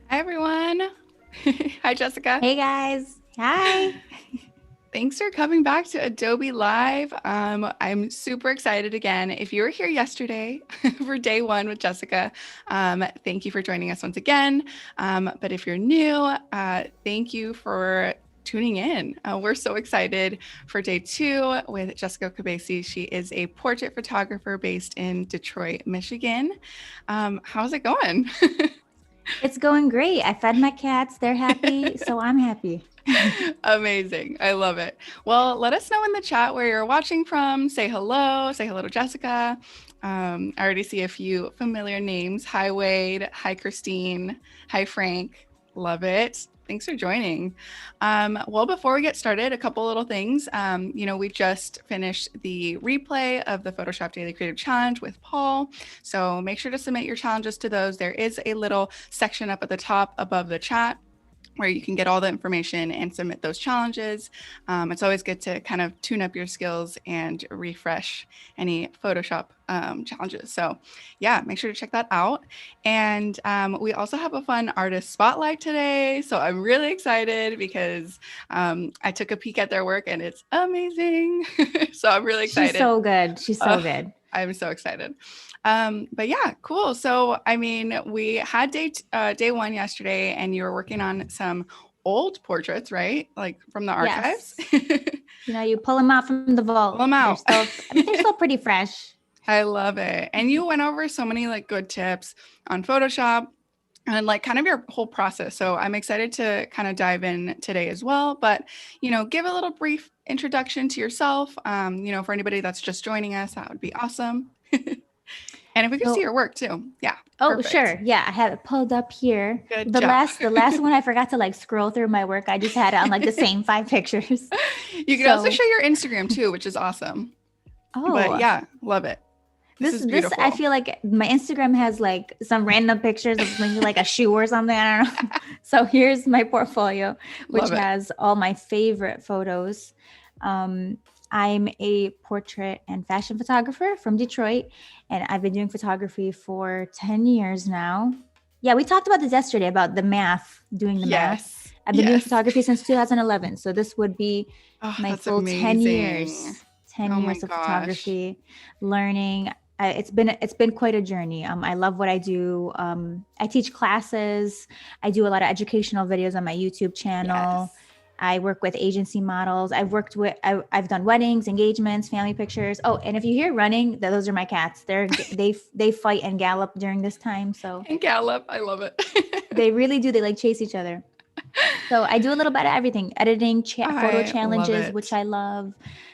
Hi, everyone. Hi, Jessica. Hey, guys. Hi. Thanks for coming back to Adobe Live. I'm super excited again. If you were here yesterday for day one with Jessica, thank you for joining us once again. But if you're new, thank you for tuning in. We're so excited for day two with Jessica Kobeissi. She is a portrait photographer based in Detroit, Michigan. How's it going? It's going great. I fed my cats. They're happy, so I'm happy. Amazing. I love it. Well, let us know in the chat where you're watching from. Say hello. Say hello to Jessica. I already see a few familiar names. Hi, Wade. Hi, Christine. Hi, Frank. Love it. Thanks for joining. Well, before we get started, a couple little things. We just finished the replay of the Photoshop Daily Creative Challenge with Paul. So make sure to submit your challenges to those. There is a little section up at the top above the chat where you can get all the information and submit those challenges. It's always good to kind of tune up your skills and refresh any Photoshop challenges. So yeah, make sure to check that out. And we also have a fun artist spotlight today. So I'm really excited because I took a peek at their work and it's amazing. So I'm really excited. She's so good. She's so good. I'm so excited. But yeah, cool. So, I mean, we had day one yesterday and you were working on some old portraits, right? Like from the archives. Yes. You pull them out from the vault. Pull them out. They're still pretty fresh. I love it. And you went over so many like good tips on Photoshop and like kind of your whole process. So I'm excited to kind of dive in today as well, but, give a little brief introduction to yourself. For anybody that's just joining us, that would be awesome. And if we could see your work too. Yeah. Oh, perfect. Sure. Yeah. I have it pulled up here. Good the job. last one, I forgot to like scroll through my work. I just had it on like the same 5 pictures. You can also show your Instagram too, which is awesome. Oh, but yeah, love it. This is beautiful. I feel like my Instagram has like some random pictures of maybe like a shoe or something. I don't know. So here's my portfolio, which has all my favorite photos. I'm a portrait and fashion photographer from Detroit, and I've been doing photography for 10 years now. Yeah, we talked about this yesterday about doing the math. I've been doing photography since 2011, so this would be my full amazing. 10 years. 10 years of photography, learning. It's been quite a journey. I love what I do. I teach classes. I do a lot of educational videos on my YouTube channel. Yes. I work with agency models. I've done weddings, engagements, family pictures. Oh, and if you hear running, those are my cats. They fight and gallop during this time. And gallop, I love it. They really do. They like chase each other. So I do a little bit of everything: editing, photo challenges, which I love.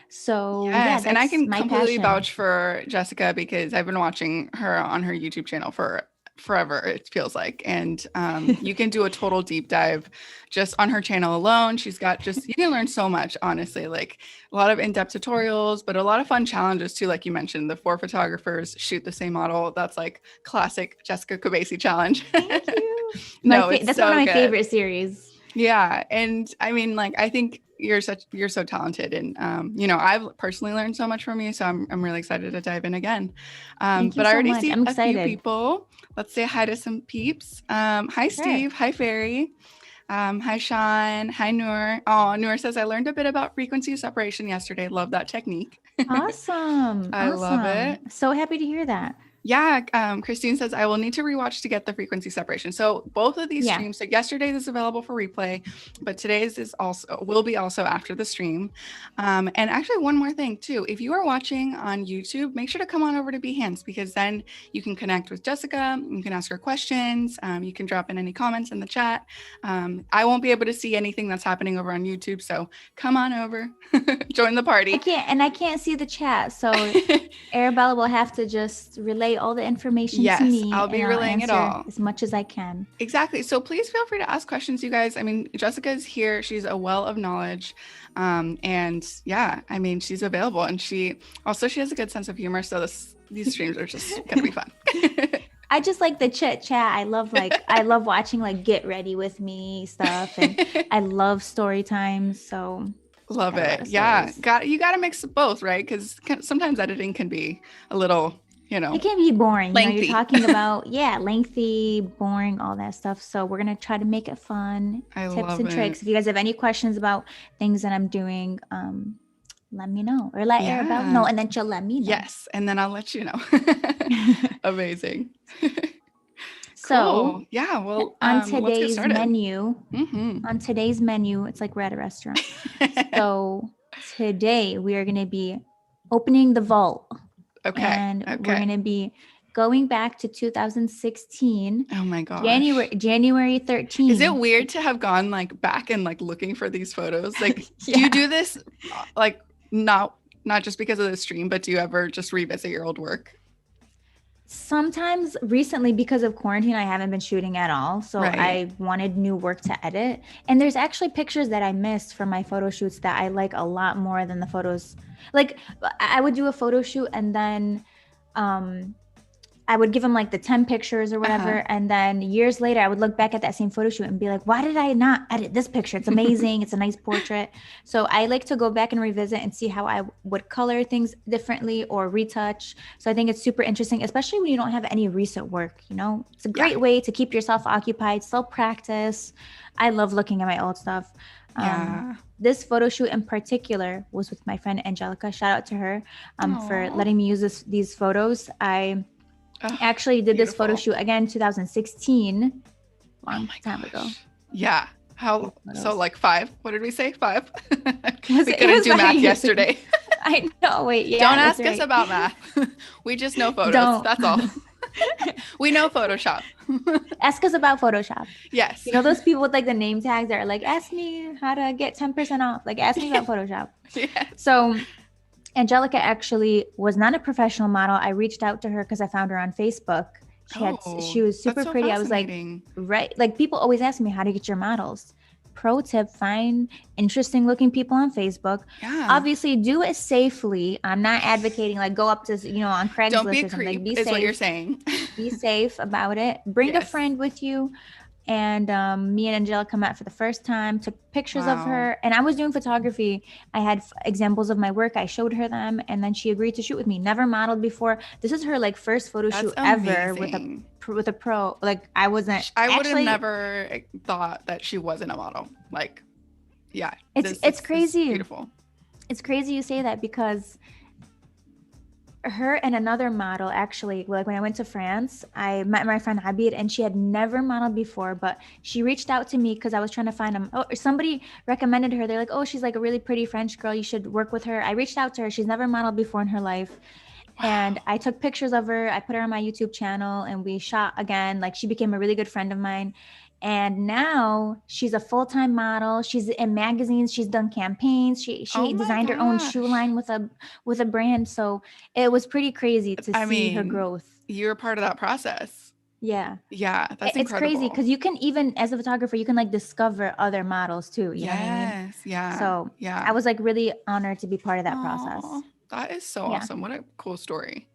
So yes, and I can completely vouch for Jessica because I've been watching her on her YouTube channel for forever, it feels like. And you can do a total deep dive just on her channel alone. She's got you can learn so much, honestly, like a lot of in-depth tutorials, but a lot of fun challenges too. Like you mentioned, the 4 photographers shoot the same model. That's like classic Jessica Kobeissi challenge. Thank you. That's so one of my good. favorite series. Yeah. And I mean, like, I think you're so talented, and I've personally learned so much from you, so I'm really excited to dive in again. Thank you but so I already much. see I'm a excited. few people. Let's say hi to some peeps. Hi, Steve. Hi, Ferry. Hi, Sean. Hi, Noor. Oh, Noor says, I learned a bit about frequency separation yesterday. Love that technique. Awesome. I love it. So happy to hear that. Yeah, Christine says I will need to rewatch to get the frequency separation. So both of these Yeah. streams, so yesterday's is available for replay, but today's is also will be also after the stream. And actually, one more thing too, if you are watching on YouTube, make sure to come on over to Behance because then you can connect with Jessica. You can ask her questions. You can drop in any comments in the chat. I won't be able to see anything that's happening over on YouTube, so come on over, join the party. I can't see the chat, so Arabella will have to just relay all the information to Yes, me, I'll be and I'll relaying it answer all. as much as I can. Exactly. So please feel free to ask questions, you guys. I mean, Jessica's here. She's a well of knowledge. And yeah, I mean, she's available and she has a good sense of humor. So these streams are just going to be fun. I just like the chit chat. I love watching like get ready with me stuff. And I love story times. So love it. Yeah. You got to mix both, right? Because sometimes editing can be a little, it can be boring. Lengthy. You're talking about, lengthy, boring, all that stuff. So we're going to try to make it fun. Tips and tricks. If you guys have any questions about things that I'm doing, let me know, or let Arabella know, and then she'll let me know. Yes. And then I'll let you know. Amazing. So cool. Yeah, well, on today's menu, it's like we're at a restaurant. So today we are going to be opening the vault. Okay. And we're going to be going back to 2016. Oh my gosh. January 13th. Is it weird to have gone like back and like looking for these photos? Like, do you do this like not just because of the stream, but do you ever just revisit your old work? Sometimes recently, because of quarantine, I haven't been shooting at all. So I wanted new work to edit. And there's actually pictures that I missed from my photo shoots that I like a lot more than the photos. Like I would do a photo shoot and then I would give them like the 10 pictures or whatever. And then years later, I would look back at that same photo shoot and be like, why did I not edit this picture? It's amazing. It's a nice portrait. So I like to go back and revisit and see how I would color things differently or retouch. So I think it's super interesting, especially when you don't have any recent work, it's a great way to keep yourself occupied, still practice. I love looking at my old stuff. This photo shoot in particular was with my friend Angelica. Shout out to her for letting me use these photos. I actually did this photo shoot again 2016, long time ago. Yeah. How so? Like 5? What did we say? 5? We couldn't do math yesterday. I know. Wait. Yeah. Don't ask us about math. We just know photos. That's all. We know Photoshop. Ask us about Photoshop. Yes. Those people with like the name tags that are like, ask me how to get 10% off. Like, ask me about Photoshop. Yeah. So Angelica actually was not a professional model. I reached out to her because I found her on Facebook. She was super pretty. I was like, right. Like people always ask me how to get your models. Pro tip, find interesting looking people on Facebook. Yeah. Obviously do it safely. I'm not advocating like go up to, on Craigslist Don't be or something. Like, be safe. Is what you're saying. Be safe about it. Bring a friend with you. And me and Angelica met for the first time, took pictures of her. And I was doing photography. I had examples of my work. I showed her them. And then she agreed to shoot with me. Never modeled before. This is her like first photo shoot ever with a pro. Like I would have never thought that she wasn't a model. Like, yeah. It's crazy. It's beautiful. It's crazy you say that because her and another model actually, like when I went to France, I met my friend Abid and she had never modeled before, but she reached out to me because I was trying to find somebody recommended her. They're like, oh, she's like a really pretty French girl. You should work with her. I reached out to her. She's never modeled before in her life. Wow. And I took pictures of her. I put her on my YouTube channel and we shot again. Like she became a really good friend of mine. And now she's a full-time model. She's in magazines. She's done campaigns. She designed her own shoe line with a brand. So it was pretty crazy to see her growth. You're part of that process. Yeah. Yeah. That's incredible. It's crazy because you can even, as a photographer, you can like discover other models too. You know what I mean? Yeah. So yeah, I was like really honored to be part of that process. That is so awesome. What a cool story.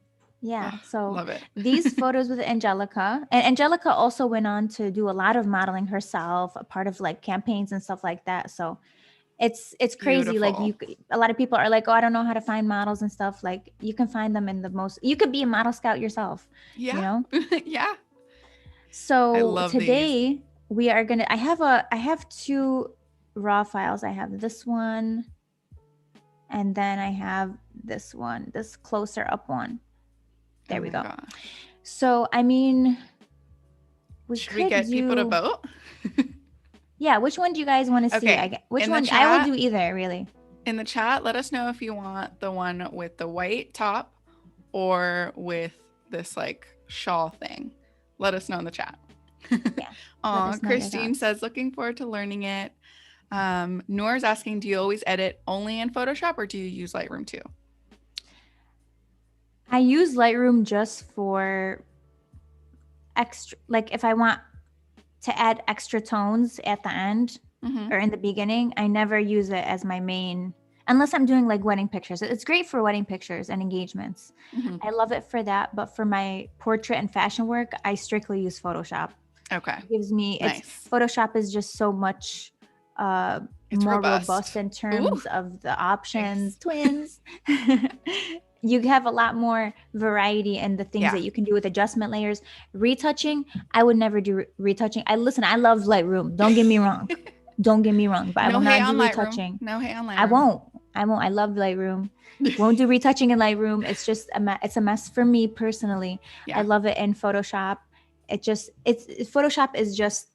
Yeah. So love it. These photos with Angelica, and Angelica also went on to do a lot of modeling herself, a part of like campaigns and stuff like that. So it's crazy. Beautiful. Like a lot of people are like, oh, I don't know how to find models and stuff. Like you can find them in you could be a model scout yourself. Yeah. Yeah. So today we are going to, I have 2 raw files. I have this one and then I have this one, this closer up one. There Oh we my go. gosh. So, I mean, Should we get people to vote? Yeah, which one do you guys want to see? Okay. Which In the one? I will chat, do either, really. in the chat, let us know if you want the one with the white top or with this like shawl thing. Let us know in the chat. Yeah. Aw, Christine says, looking forward to learning it. Noor's asking, do you always edit only in Photoshop or do you use Lightroom too? I use Lightroom just for extra, like if I want to add extra tones at the end or in the beginning, I never use it as my main, unless I'm doing like wedding pictures. It's great for wedding pictures and engagements. I love it for that. But for my portrait and fashion work, I strictly use Photoshop. Okay. It gives me, nice. Photoshop is just so much more robust in terms of the options. Nice. Twins. You have a lot more variety in the things that you can do with adjustment layers. Retouching, I would never do retouching. I love Lightroom. Don't get me wrong. But I will not do retouching. No hate on Lightroom. I won't. I love Lightroom. Won't do retouching in Lightroom. It's just it's a mess for me personally. Yeah. I love it in Photoshop. Photoshop is just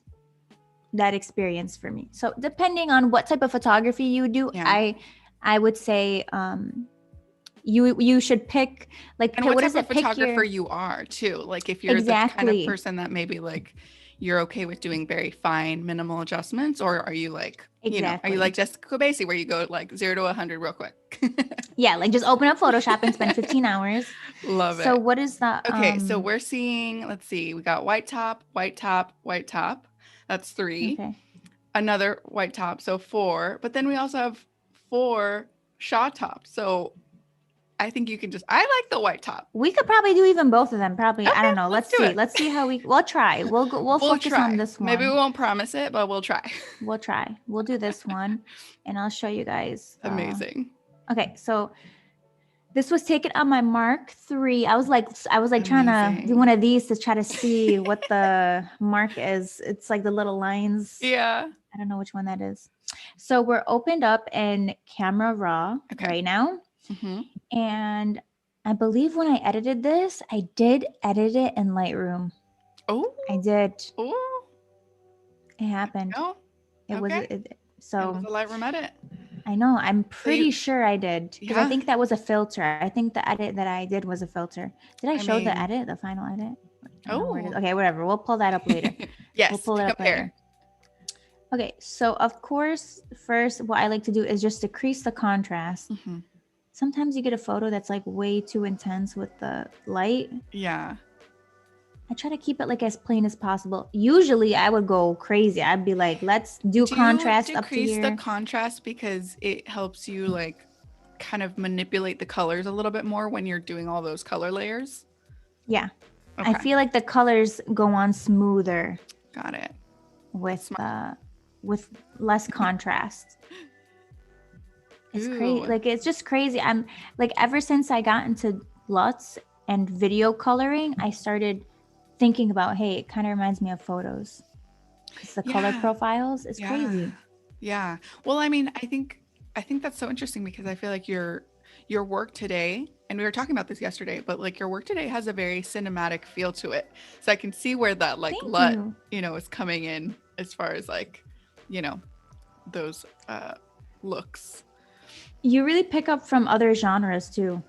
that experience for me. So depending on what type of photography you do, I would say you should pick like and what type of photographer you are too. Like if you're the kind of person that maybe like you're okay with doing very fine minimal adjustments, or are you like are you like Jessica Kobeissi where you go like 0 to 100 real quick? Yeah, like just open up Photoshop and spend 15 hours. Love it. So what is that? Okay, so we're seeing, let's see, we got white top, white top, white top. That's 3. Okay. Another white top, so 4. But then we also have 4 shaw tops. So I think you can just, I like the white top. We could probably do even both of them. Probably. Okay, I don't know. Let's see. Let's see how we'll try. We'll focus on this one. Maybe we won't promise it, but we'll try. We'll try. We'll do this one and I'll show you guys. Amazing. Okay. So this was taken on my Mark III. I was like trying to do one of these to try to see what the mark is. It's like the little lines. Yeah. I don't know which one that is. So we're opened up in Camera Raw right now. And I believe when I edited this, I did edit it in Lightroom. Oh, I did. Oh, it happened. It was a Lightroom edit. I know. I'm pretty sure I did because I think that was a filter. I think the edit that I did was a filter. Did I show the edit, the final edit? Okay, whatever. We'll pull that up later. Yes, we'll pull it up later. Okay, so of course, first, what I like to do is just decrease the contrast. Sometimes you get a photo that's like way too intense with the light. Yeah. I try to keep it like as plain as possible. Usually I would go crazy. I'd be like, let's do contrast up to here. Decrease the contrast because it helps you like kind of manipulate the colors a little bit more when you're doing all those color layers? Yeah. Okay. I feel like the colors go on smoother. Got it. With less contrast. It's crazy. Like, it's just crazy. I'm like, ever since I got into LUTs and video coloring, I started thinking about, hey, it kind of reminds me of photos. Because the color profiles is crazy. Yeah. Well, I mean, I think that's so interesting because I feel like your work today, and we were talking about this yesterday, but like your work today has a very cinematic feel to it. So I can see where that like LUT, is coming in as far as like, those looks. You really pick up from other genres too.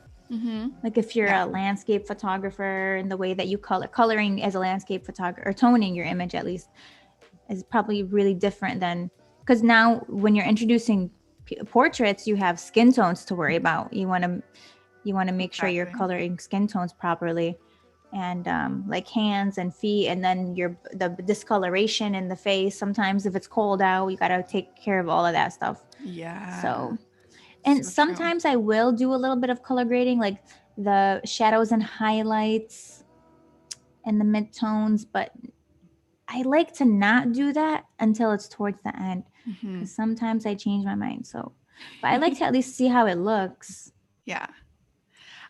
Like if you're a landscape photographer, and the way that you coloring as a landscape photographer, or toning your image at least, is probably really different than, because now when you're introducing portraits, you have skin tones to worry about. You want to make sure you're coloring skin tones properly, and like hands and feet, and then the discoloration in the face. Sometimes if it's cold out, you got to take care of all of that stuff. Yeah. So. And sometimes I will do a little bit of color grading, like the shadows and highlights and the midtones, but I like to not do that until it's towards the end, because sometimes I change my mind. So, but I like to at least see how it looks. Yeah.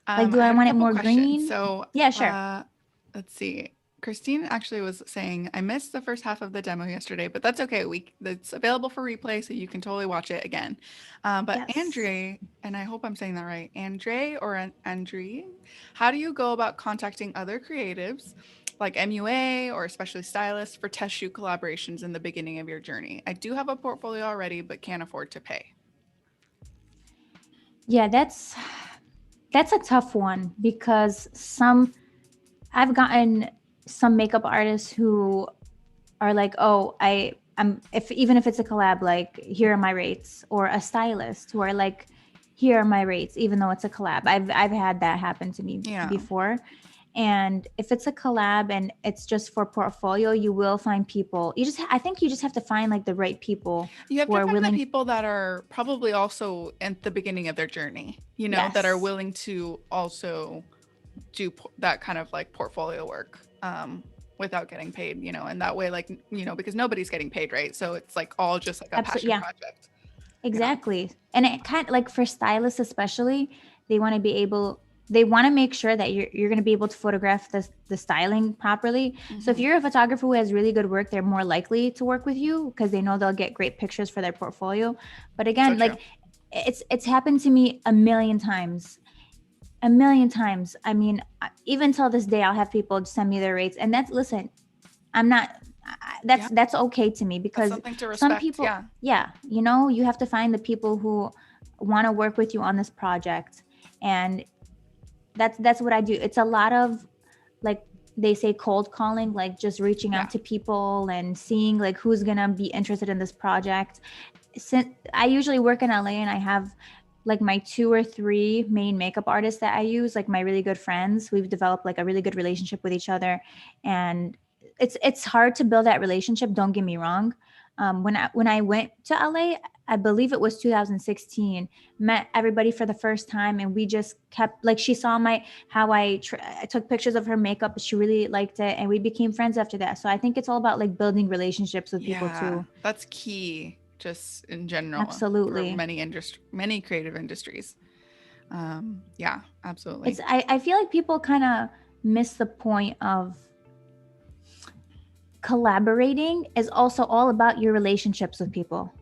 Like, do I want it more green? So yeah, sure. Let's see. Christine actually was saying, I missed the first half of the demo yesterday, but that's okay. It's available for replay, so you can totally watch it again. But Yes. Andre, and I hope I'm saying that right, Andre or Andre, how do you go about contacting other creatives like MUA or especially stylists for test shoot collaborations in the beginning of your journey? I do have a portfolio already, but can't afford to pay. Yeah, that's a tough one because I've gotten some makeup artists who are like, oh, even if it's a collab, like here are my rates, or a stylist who are like, here are my rates, even though it's a collab. I've had that happen to me Yeah. before. And if it's a collab and it's just for portfolio, you will find people. I think you just have to find like the right people. You have who to are find the willing. people that are probably also at the beginning of their journey, Yes. that are willing to also do that kind of like portfolio work without getting paid, and that way, like, because nobody's getting paid, right? So it's like all just like a passion project. Exactly. Yeah. And it kind of like for stylists, especially, they want to make sure that you're going to be able to photograph the styling properly. Mm-hmm. So if you're a photographer who has really good work, they're more likely to work with you because they know they'll get great pictures for their portfolio. But again, like it's happened to me a million times. I mean, even till this day, I'll have people send me their rates, and that's okay to me because to some people, you have to find the people who want to work with you on this project. And that's what I do. It's a lot of, like they say, cold calling, like just reaching out to people and seeing like who's gonna be interested in this project. Since I usually work in LA and I have like my 2 or 3 main makeup artists that I use, like my really good friends. We've developed like a really good relationship with each other, and it's hard to build that relationship. Don't get me wrong. When I went to LA, I believe it was 2016, met everybody for the first time, and we just kept, like, she saw how I took pictures of her makeup. She really liked it, and we became friends after that. So I think it's all about like building relationships with people too. That's key, just in general. Absolutely. For many creative industries. Absolutely. I feel like people kind of miss the point of collaborating is also all about your relationships with people.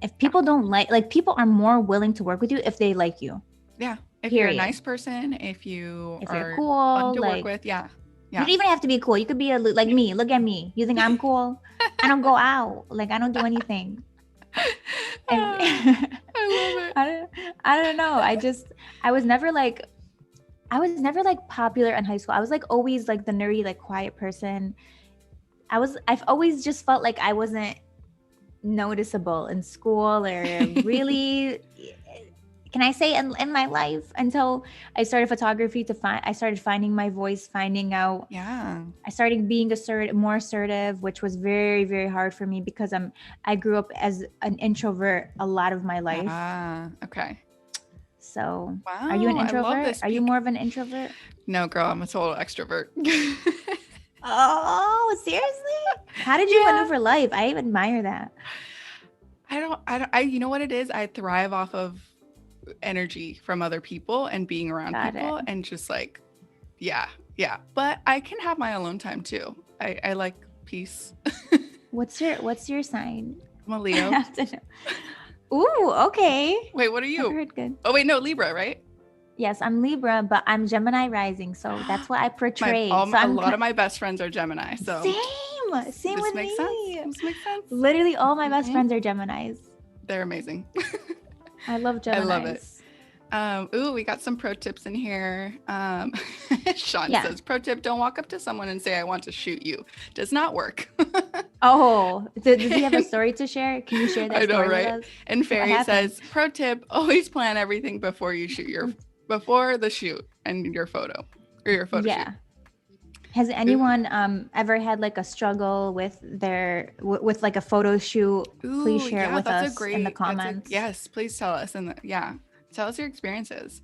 If people don't like people are more willing to work with you if they like you. Yeah. If you're a nice person, if you're cool, fun to work with. Yeah. You don't even have to be cool. You could be like me. Look at me. You think I'm cool? I don't go out. Like, I don't do anything. I love it. I don't know. I was never like popular in high school. I was like always like the nerdy, like quiet person. I've always just felt like I wasn't noticeable in school or really, can I say in my life, until I started photography. I started finding my voice, finding out. Yeah. I started being more assertive, which was very, very hard for me because I grew up as an introvert a lot of my life. Okay. So, wow, are you an introvert? Are you more of an introvert? No, girl, I'm a total extrovert. Oh, seriously? How did you maneuver life? I admire that. You know what it is? I thrive off of energy from other people and being around people and just like, yeah. But I can have my alone time too. I like peace. What's your sign? I'm a Leo. Ooh, okay. Wait, what are you? Heard good. Oh wait, no, Libra, right? Yes, I'm Libra, but I'm Gemini rising, so that's what I portray. A lot of my best friends are Gemini, so same with me. This makes sense. Literally, all my best friends are Geminis. They're amazing. I love Geminis. I love it. We got some pro tips in here. Sean says, pro tip, don't walk up to someone and say, I want to shoot you. Does not work. Oh, does he have a story to share? Can you share that story with us? And Fairy says, pro tip, always plan everything before you shoot before the shoot and your photo or your photo shoot. Has anyone ever had like a struggle with with like a photo shoot? Please share it with us in the comments. Yes, please tell us. Tell us your experiences.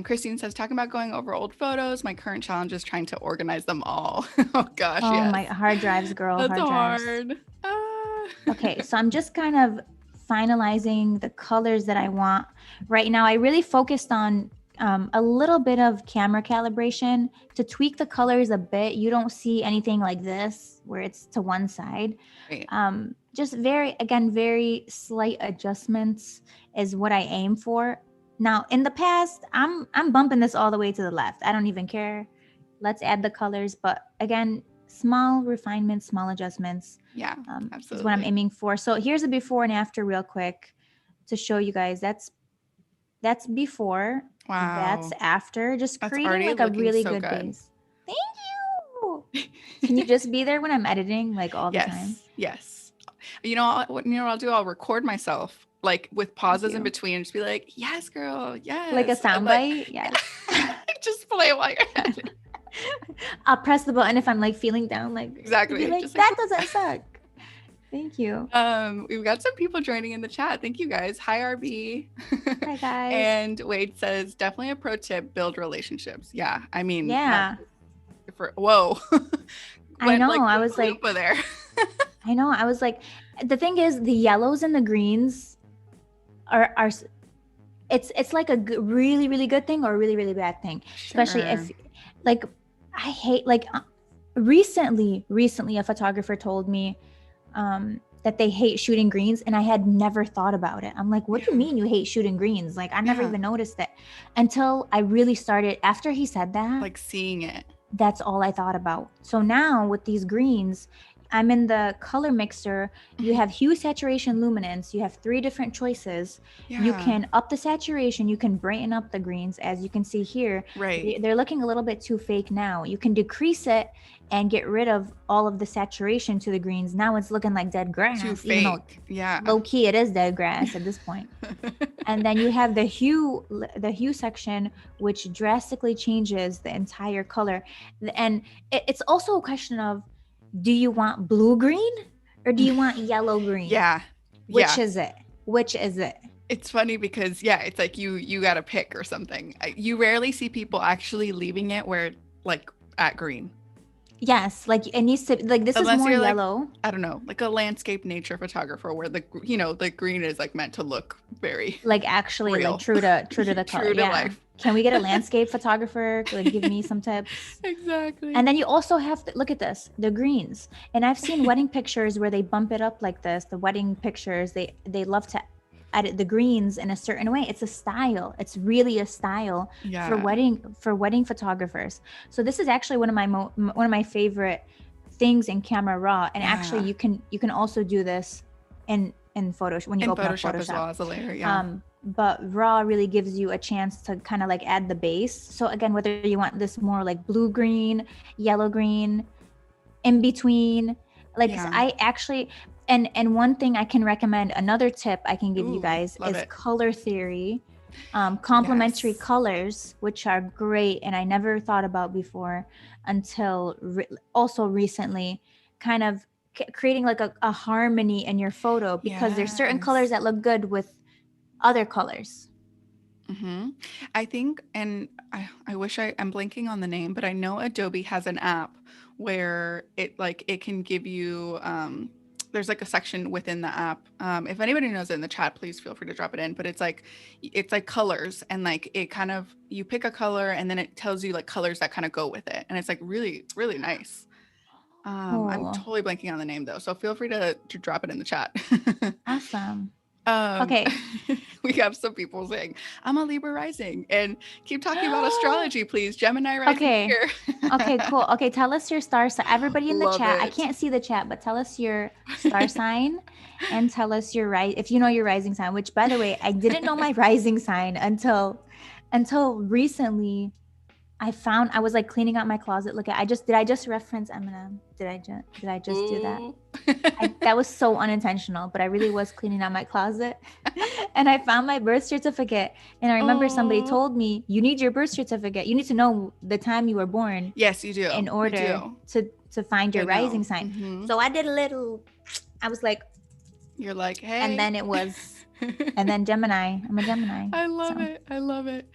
Christine says, talking about going over old photos, my current challenge is trying to organize them all. Oh gosh, my hard drives, girl. That's hard. Okay, so I'm just kind of finalizing the colors that I want right now. I really focused on a little bit of camera calibration to tweak the colors a bit. You don't see anything like this where it's to one side. Right. Just very slight adjustments is what I aim for. Now, in the past, I'm bumping this all the way to the left. I don't even care. Let's add the colors, but again, small refinements, small adjustments. Yeah, absolutely. Is what I'm aiming for. So here's a before and after real quick to show you guys. That's before. Wow. That's after. Just That's creating like a really so good base. Thank you. Can you just be there when I'm editing, like all the time? Yes. You know what I'll do? I'll record myself like with pauses in between and just be like, yes, girl. Yes. Like a soundbite. Yes. Just play while you're editing. I'll press the button if I'm like feeling down. Like exactly. Like, just that doesn't suck. Thank you. We've got some people joining in the chat. Thank you guys. Hi, RB. Hi, guys. And Wade says, definitely a pro tip, build relationships. Yeah. I mean, yeah. Whoa. I know. I was like, there. I know. I was like, the thing is, the yellows and the greens are it's like a really, really good thing or a really, really bad thing. Sure. Especially if, like, I hate, like, recently, a photographer told me, that they hate shooting greens, and I had never thought about it. I'm like, what do you mean you hate shooting greens? Like, I never even noticed it until I really started, after he said that, like seeing it. That's all I thought about. So now with these greens, I'm in the color mixer. You have hue, saturation, luminance. You have 3 different choices. Yeah. You can up the saturation. You can brighten up the greens, as you can see here. Right. They're looking a little bit too fake now. You can decrease it and get rid of all of the saturation to the greens. Now it's looking like dead grass. Too fake. Yeah. Low key, it is dead grass at this point. And then you have the hue section, which drastically changes the entire color. And it's also a question of, do you want blue green or do you want yellow green? Yeah. Which is it? Which is it? It's funny because, yeah, it's like you got to pick or something. You rarely see people actually leaving it where, like, at green. Yes, like it needs to, like, this Unless is more you're yellow. Like, I don't know, like a landscape nature photographer where the green is like meant to look very like actually real. Like true to the color. True to life. Can we get a landscape photographer to like give me some tips? Exactly. And then you also have to look at this, the greens. And I've seen wedding pictures where they bump it up like this. The wedding pictures, they love to edit the greens in a certain way. It's a style. It's really a style for wedding photographers. So this is actually one of my favorite things in Camera Raw. And actually you can also do this in Photoshop when you open up Photoshop as well as a layer. Yeah. But Raw really gives you a chance to kind of like add the base. So again, whether you want this more like blue green, yellow green, in between, like I actually, and one thing I can recommend, another tip I can give you guys is color theory, complementary colors, which are great. And I never thought about before until also recently, kind of creating like a harmony in your photo, because there's certain colors that look good with other colors. Mm-hmm. I think, and I wish I'm blanking on the name, but I know Adobe has an app where it can give you, there's like a section within the app. If anybody knows it in the chat, please feel free to drop it in, but it's like colors, and like it kind of, you pick a color and then it tells you like colors that kind of go with it. And it's like really, really nice. I'm totally blanking on the name though. So feel free to drop it in the chat. Awesome. Okay. We have some people saying, I'm a Libra rising, and keep talking about astrology, please. Gemini rising here. Okay, cool. Okay, tell us your star sign. Everybody in the chat. I can't see the chat, but tell us your star sign and tell us your if you know your rising sign, which, by the way, I didn't know my rising sign until recently. I was like cleaning out my closet. Did I just reference Eminem? Did I just do that? That was so unintentional, but I really was cleaning out my closet and I found my birth certificate. And I remember somebody told me, you need your birth certificate. You need to know the time you were born. Yes, you do. In order to find your rising sign. Mm-hmm. So I did I was like, you're like, hey. And then it was, and then Gemini. I'm a Gemini. I love it.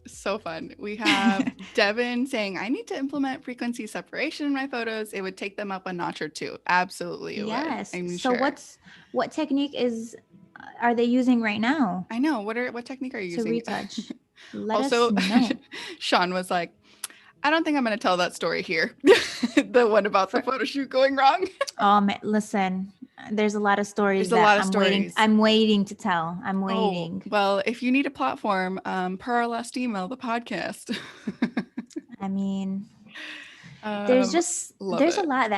So fun. We have Devin saying, I need to implement frequency separation in my photos. It would take them up a notch or two. Absolutely. Yes. So what technique are they using right now? I know. What technique are you using? To retouch. Let us Also, know. Sean was like, I don't think I'm going to tell that story here. The one about the photo shoot going wrong. Listen, there's a lot of stories There's a that lot of stories. I'm waiting to tell. I'm waiting. Well, if you need a platform, per our last email, the podcast. I mean, there's a lot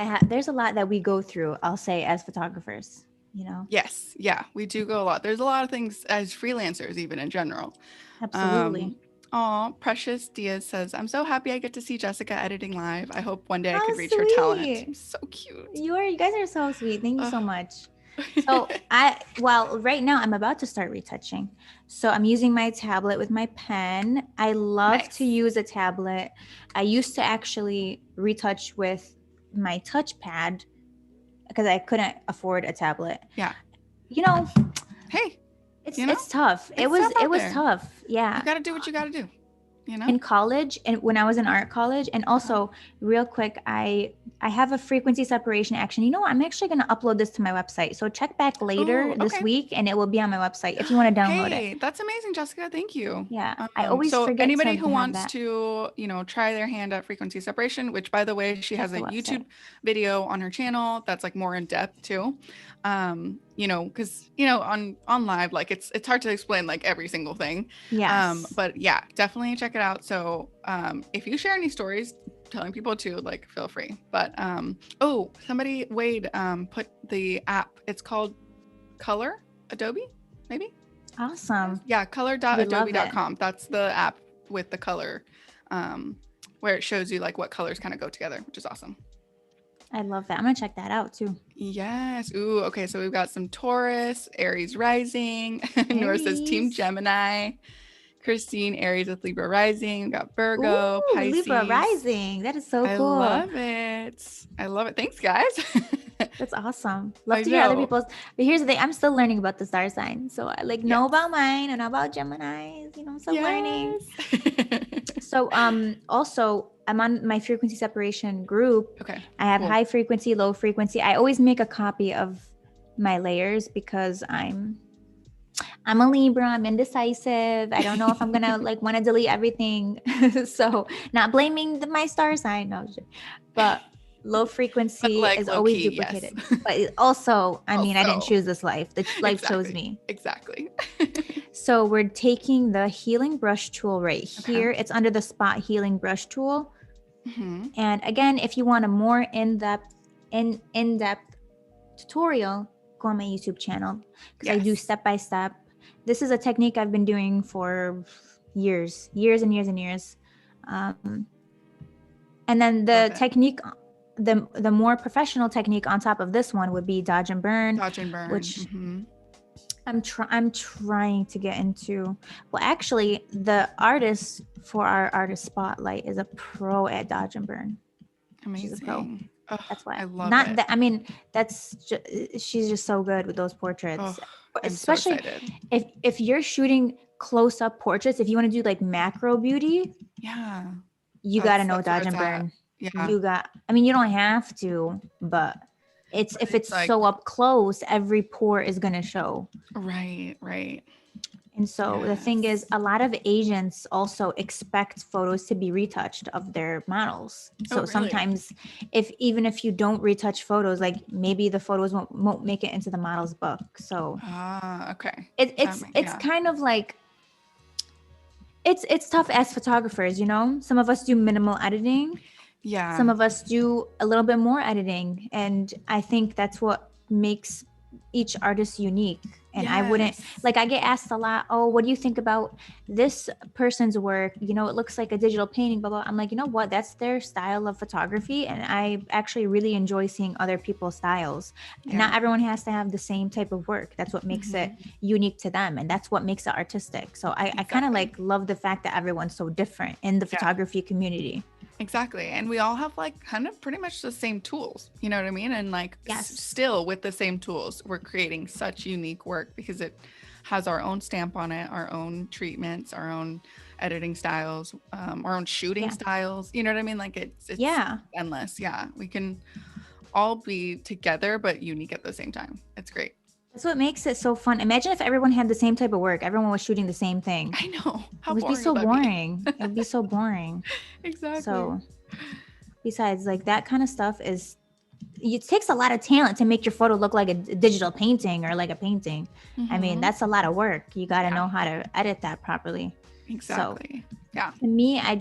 that we go through, I'll say, as photographers, you know? Yes. Yeah, we do go a lot. There's a lot of things as freelancers, even in general. Absolutely. Precious Diaz says, I'm so happy I get to see Jessica editing live. I hope one day I How could reach her talent. sweet. So cute. You guys are so sweet. Thank you so much. So right now I'm about to start retouching. So I'm using my tablet with my pen. I love to use a tablet. I used to actually retouch with my touchpad because I couldn't afford a tablet. Yeah. You know, hey, it's tough. It was tough. Yeah. You got to do what you got to do. You know? In college, and when I was in art college, and also real quick, I have a frequency separation action. You know what? I'm actually going to upload this to my website. So check back later this week, and it will be on my website if you want to download it. Hey, that's amazing, Jessica. Thank you. Yeah, I always forget. Anybody who wants to, try their hand at frequency separation, which by the way, she has a YouTube video on her channel that's like more in depth too. Because on live, like it's hard to explain like every single thing. Yes. But yeah, definitely check it out. So if you share any stories telling people to, like, feel free. But somebody Wade put the app, it's called Color Adobe, maybe. Awesome. Yeah, color.adobe.com. That's the app with the color, where it shows you like what colors kind of go together, which is awesome. I love that. I'm gonna check that out too. Yes. Ooh, okay. So we've got some Taurus, Aries rising. Nora says Team Gemini. Christine, Aries with Libra rising. We got Virgo, Pisces. Libra rising. That is so cool. I love it. Thanks, guys. That's awesome. Love to hear other people's. But here's the thing. I'm still learning about the star sign. So I know about mine and about Geminis. I'm still learning. So also I'm on my frequency separation group. Okay. I have high frequency, low frequency. I always make a copy of my layers because I'm a Libra. I'm indecisive. I don't know if I'm gonna want to delete everything. So not blaming my star sign, no, but low frequency is always duplicated. Yes. But also, I mean, I didn't choose this life. The life chose me. Exactly. So we're taking the healing brush tool right here. It's under the spot healing brush tool. Mm-hmm. And again, if you want a more in-depth tutorial, go on my YouTube channel because I do step-by-step. This is a technique I've been doing for years and years. And then the technique, the more professional technique on top of this one would be dodge and burn, which I'm trying to get into. Well, actually, the artist for our artist spotlight is a pro at dodge and burn. Amazing. She's a pro. That's why I love it. That. I mean, she's just so good with those portraits. Especially if you're shooting close up portraits. If you want to do like macro beauty, you got to know dodge and burn. Yeah. You don't have to, but if it's like, so up close, every pore is gonna show. Right. And so the thing is, a lot of agents also expect photos to be retouched of their models. So sometimes even if you don't retouch photos, like maybe the photos won't make it into the model's book. So okay. It's kind of like it's tough as photographers, Some of us do minimal editing. Yeah. Some of us do a little bit more editing. And I think that's what makes each artist unique. And I wouldn't, I get asked a lot, oh, what do you think about this person's work? It looks like a digital painting, blah, blah. I'm like, you know what? That's their style of photography. And I actually really enjoy seeing other people's styles. Yeah. Not everyone has to have the same type of work. That's what makes it unique to them. And that's what makes it artistic. So I kind of love the fact that everyone's so different in the photography community. Exactly. And we all have kind of pretty much the same tools, you know what I mean? And still with the same tools, we're creating such unique work because it has our own stamp on it, our own treatments, our own editing styles, our own shooting styles. You know what I mean? It's endless. Yeah. We can all be together, but unique at the same time. It's great. That's what makes it so fun. Imagine if everyone had the same type of work. Everyone was shooting the same thing. I know. It How would be boring so would that be? boring. It would be so boring. Exactly. So besides, like that kind of stuff is, it takes a lot of talent to make your photo look like a digital painting or like a painting. I mean, that's a lot of work. You got to know how to edit that properly. Exactly. So, Yeah. to me, I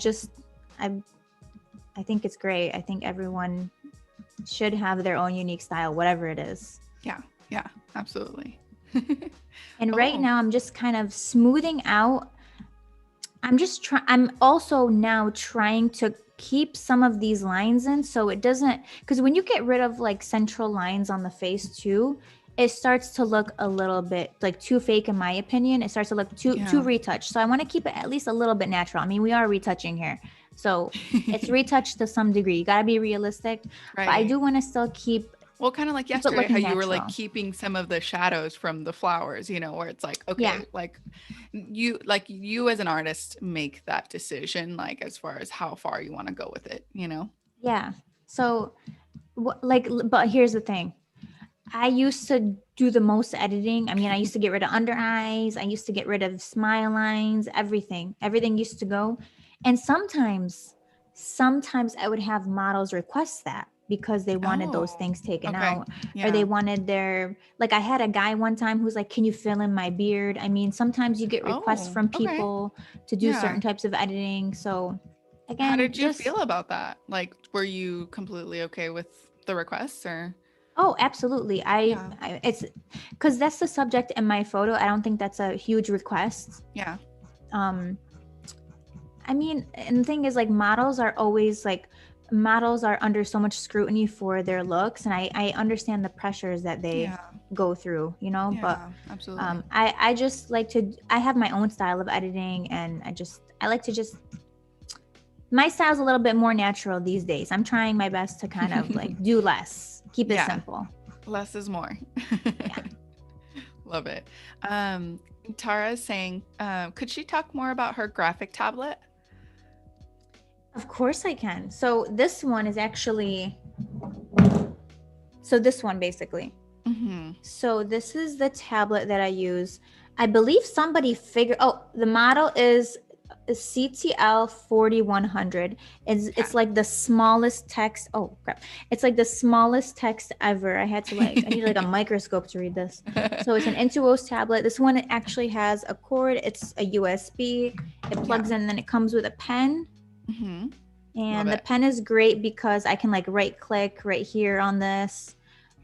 think it's great. I think everyone should have their own unique style, whatever it is. Yeah. Yeah. Absolutely. And right now, I'm just kind of smoothing out. I'm also now trying to keep some of these lines in so it doesn't, because when you get rid of like central lines on the face too, it starts to look a little bit like too fake in my opinion. It starts to look too retouched. So I want to keep it at least a little bit natural. I mean, we are retouching here. So it's retouched to some degree. You got to be realistic. Right. But I do want to still keep. Well, kind of like yesterday, how you were like keeping some of the shadows from the flowers, you know, where it's like, okay, like you as an artist make that decision, like as far as how far you want to go with it, you know? Yeah. So but here's the thing. I used to do the most editing. I mean, I used to get rid of under eyes. I used to get rid of smile lines, everything. Everything used to go. And sometimes I would have models request that because they wanted those things taken out or they wanted like I had a guy one time who's like, can you fill in my beard? I mean, sometimes you get requests from people to do certain types of editing. So again, how did you feel about that? Like, were you completely okay with the requests or? Oh, absolutely. It's because that's the subject in my photo. I don't think that's a huge request. Yeah. I mean, and the thing is like models are under so much scrutiny for their looks. And I understand the pressures that they go through, you know, but absolutely. I just like I have my own style of editing and I like to my style's a little bit more natural these days. I'm trying my best to kind of like do less, keep it simple. Less is more. Love it. Tara is saying, could she talk more about her graphic tablet? Of course I can. So this one is actually, this one basically. Mm-hmm. So this is the tablet that I use. I believe somebody the model is CTL 4100. It's like the smallest text. Oh crap. It's like the smallest text ever. I need like a microscope to read this. So it's an Intuos tablet. This one actually has a cord. It's a USB. It plugs in and then it comes with a pen. Mm-hmm. And the pen is great because I can like right click right here on this.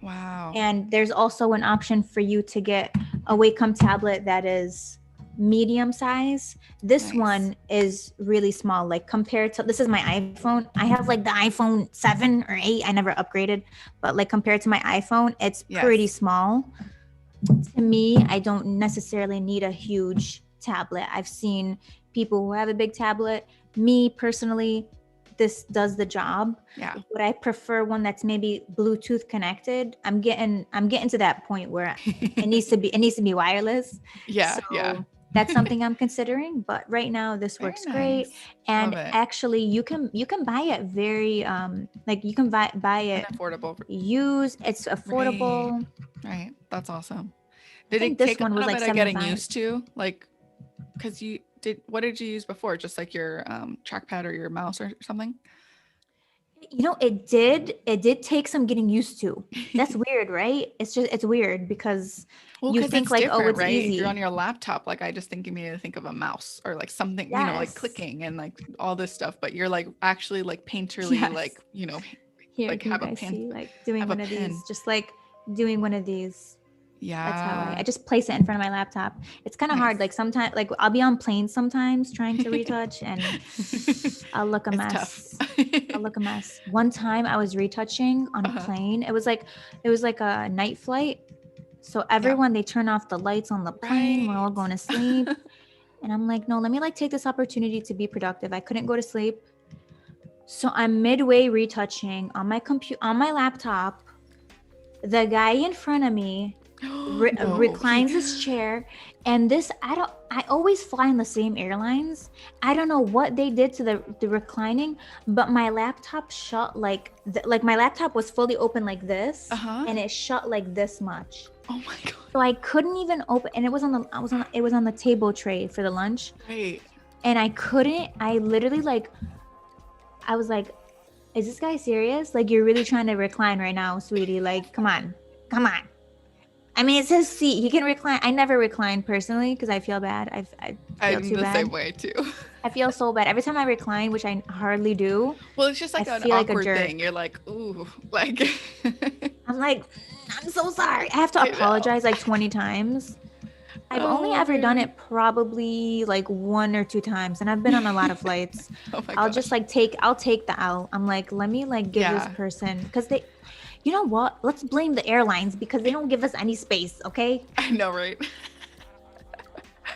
Wow. And there's also an option for you to get a Wacom tablet that is medium size. This one is really small, like compared to, this is my iPhone. I have like the iPhone 7 or 8. I never upgraded, but like compared to my iPhone, it's pretty small. To me, I don't necessarily need a huge tablet. I've seen people who have a big tablet. Me personally, this does the job. Yeah. Would I prefer one that's maybe Bluetooth connected? I'm getting to that point where it needs to be wireless. Yeah. So that's something I'm considering. But right now this works great. And actually you can buy it very you can buy it affordable. It's affordable. Right. That's awesome. Did it take a little bit of getting used to? Like, because what did you use before? Just like your trackpad or your mouse or something? You know, it did take some getting used to. That's weird, right? It's weird because you think like, oh, it's easy. You're on your laptop. Like I just immediately think of a mouse or like something, you know, like clicking and like all this stuff. But you're like actually like painterly, like, you know, here, like have a pen, see, like doing one of these, just like doing one of these. Yeah, that's how I just place it in front of my laptop. It's kind of hard. Like sometimes, like I'll be on planes sometimes trying to retouch, and I'll look a mess. I'll look a mess. One time I was retouching on a plane. It was like a night flight, so everyone they turn off the lights on the plane. We're all going to sleep, and I'm like, no, let me like take this opportunity to be productive. I couldn't go to sleep, so I'm midway retouching on my laptop. The guy in front of me No. reclines his chair. And this, I always fly on the same airlines. I don't know what they did to the reclining, but my laptop shut like my laptop was fully open like this, Uh-huh. and it shut like this much. Oh my God. So I couldn't even open, and it was on the table tray for the lunch. Right. And I literally I was like, is this guy serious? Like, you're really trying to recline right now, sweetie? Like, come on. I mean, it's his seat. He can recline. I never recline personally because I feel bad. I feel I'm too the bad. same way too. I feel so bad every time I recline, which I hardly do. Well, it's just like I an feel like a awkward jerk. thing. You're like, ooh, like. I'm like, I'm so sorry. I have to apologize like 20 times. I've only ever done it probably like 1 or 2 times, and I've been on a lot of flights. Oh my I'll gosh. just I'll take the L. I'm like, let me give this person, because you know what? Let's blame the airlines because they don't give us any space, okay? I know, right?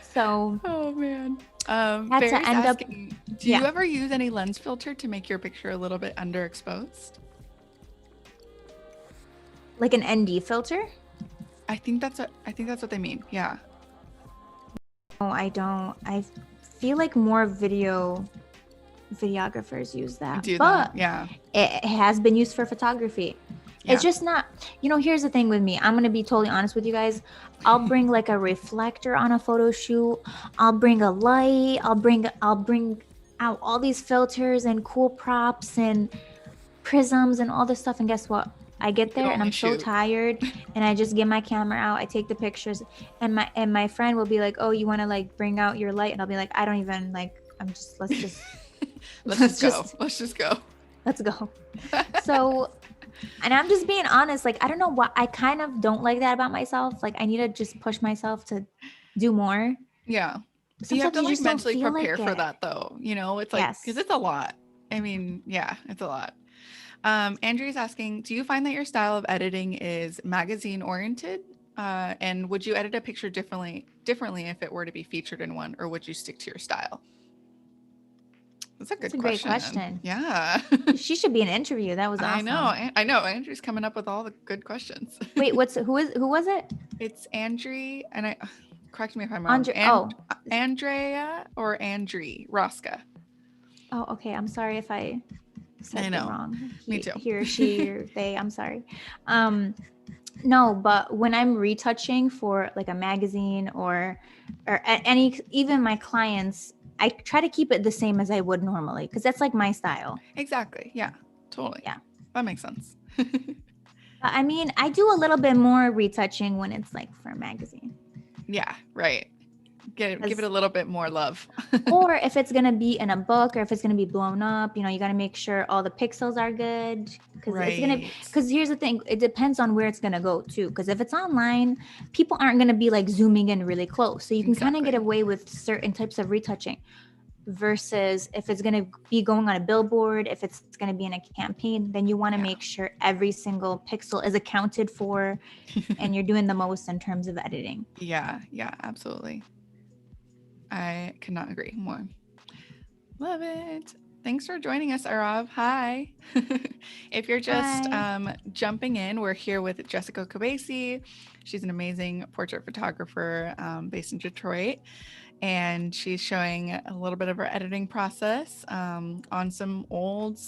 So. Oh man. Had Barry's to end asking, do you ever use any lens filter to make your picture a little bit underexposed? Like an ND filter? I think that's what they mean. Yeah. No, I don't. I feel like more videographers use that. But yeah. It has been used for photography. Yeah. It's just not, here's the thing with me. I'm going to be totally honest with you guys. I'll bring like a reflector on a photo shoot. I'll bring a light. I'll bring out all these filters and cool props and prisms and all this stuff. And guess what? I get there and I'm so tired, and I just get my camera out. I take the pictures, and my friend will be like, "Oh, you want to like bring out your light?" And I'll be like, "I don't even like. Let's just let's just go. Let's go." So, and I'm just being honest. Like, I don't know what, I kind of don't like that about myself. Like, I need to just push myself to do more. Yeah. Sometimes you have to like mentally prepare like for that though. It's like, because it's a lot. I mean, yeah, it's a lot. Andrew's asking, do you find that your style of editing is magazine oriented? And would you edit a picture differently if it were to be featured in one, or would you stick to your style? That's a great question. Yeah. She should be an interview. That was awesome. I know. Andrew's coming up with all the good questions. Wait, who was it? It's Andrea, and correct me if I'm wrong. Andrea or Andree Rosca. Oh, okay. I'm sorry if I said it wrong. Me too. He or she or they, I'm sorry. No, but when I'm retouching for like a magazine or even my clients, I try to keep it the same as I would normally, because that's like my style. Exactly. Yeah, totally. Yeah. That makes sense. I mean, I do a little bit more retouching when it's like for a magazine. Yeah, right. Give it a little bit more love. Or if it's going to be in a book, or if it's going to be blown up, you got to make sure all the pixels are good, because here's the thing, it depends on where it's going to go too, because if it's online, people aren't going to be like zooming in really close, so you can kind of get away with certain types of retouching, versus if it's going to be going on a billboard, if it's going to be in a campaign, then you want to make sure every single pixel is accounted for and you're doing the most in terms of editing. Yeah, absolutely. I cannot agree more. Love it. Thanks for joining us, Arav. Hi. If you're just jumping in, we're here with Jessica Kobeissi. She's an amazing portrait photographer based in Detroit, and she's showing a little bit of her editing process on some old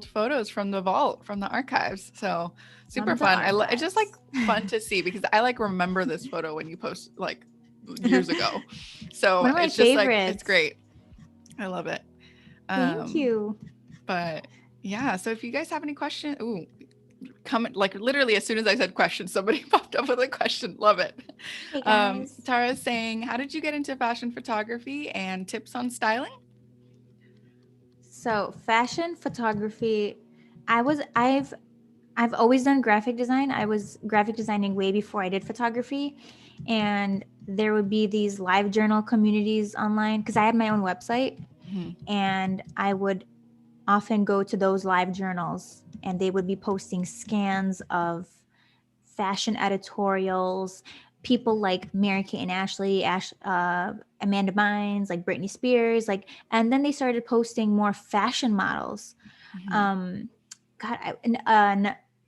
photos from the vault, from the archives. So super fun. It's just like fun to see, because I like remember this photo when you post like years ago. So one of my it's just favorites. like, it's great. I love it. Thank you. But yeah, so if you guys have any questions, comment, like literally as soon as I said question, somebody popped up with a question. Love it. Hey guys. Tara's saying, how did you get into fashion photography and tips on styling? So fashion photography, I've always done graphic design. I was graphic designing way before I did photography, and there would be these live journal communities online, because I had my own website, and I would often go to those live journals, and they would be posting scans of fashion editorials, people like Mary-Kate and Ashley, Amanda Bynes, like Britney Spears, and then they started posting more fashion models.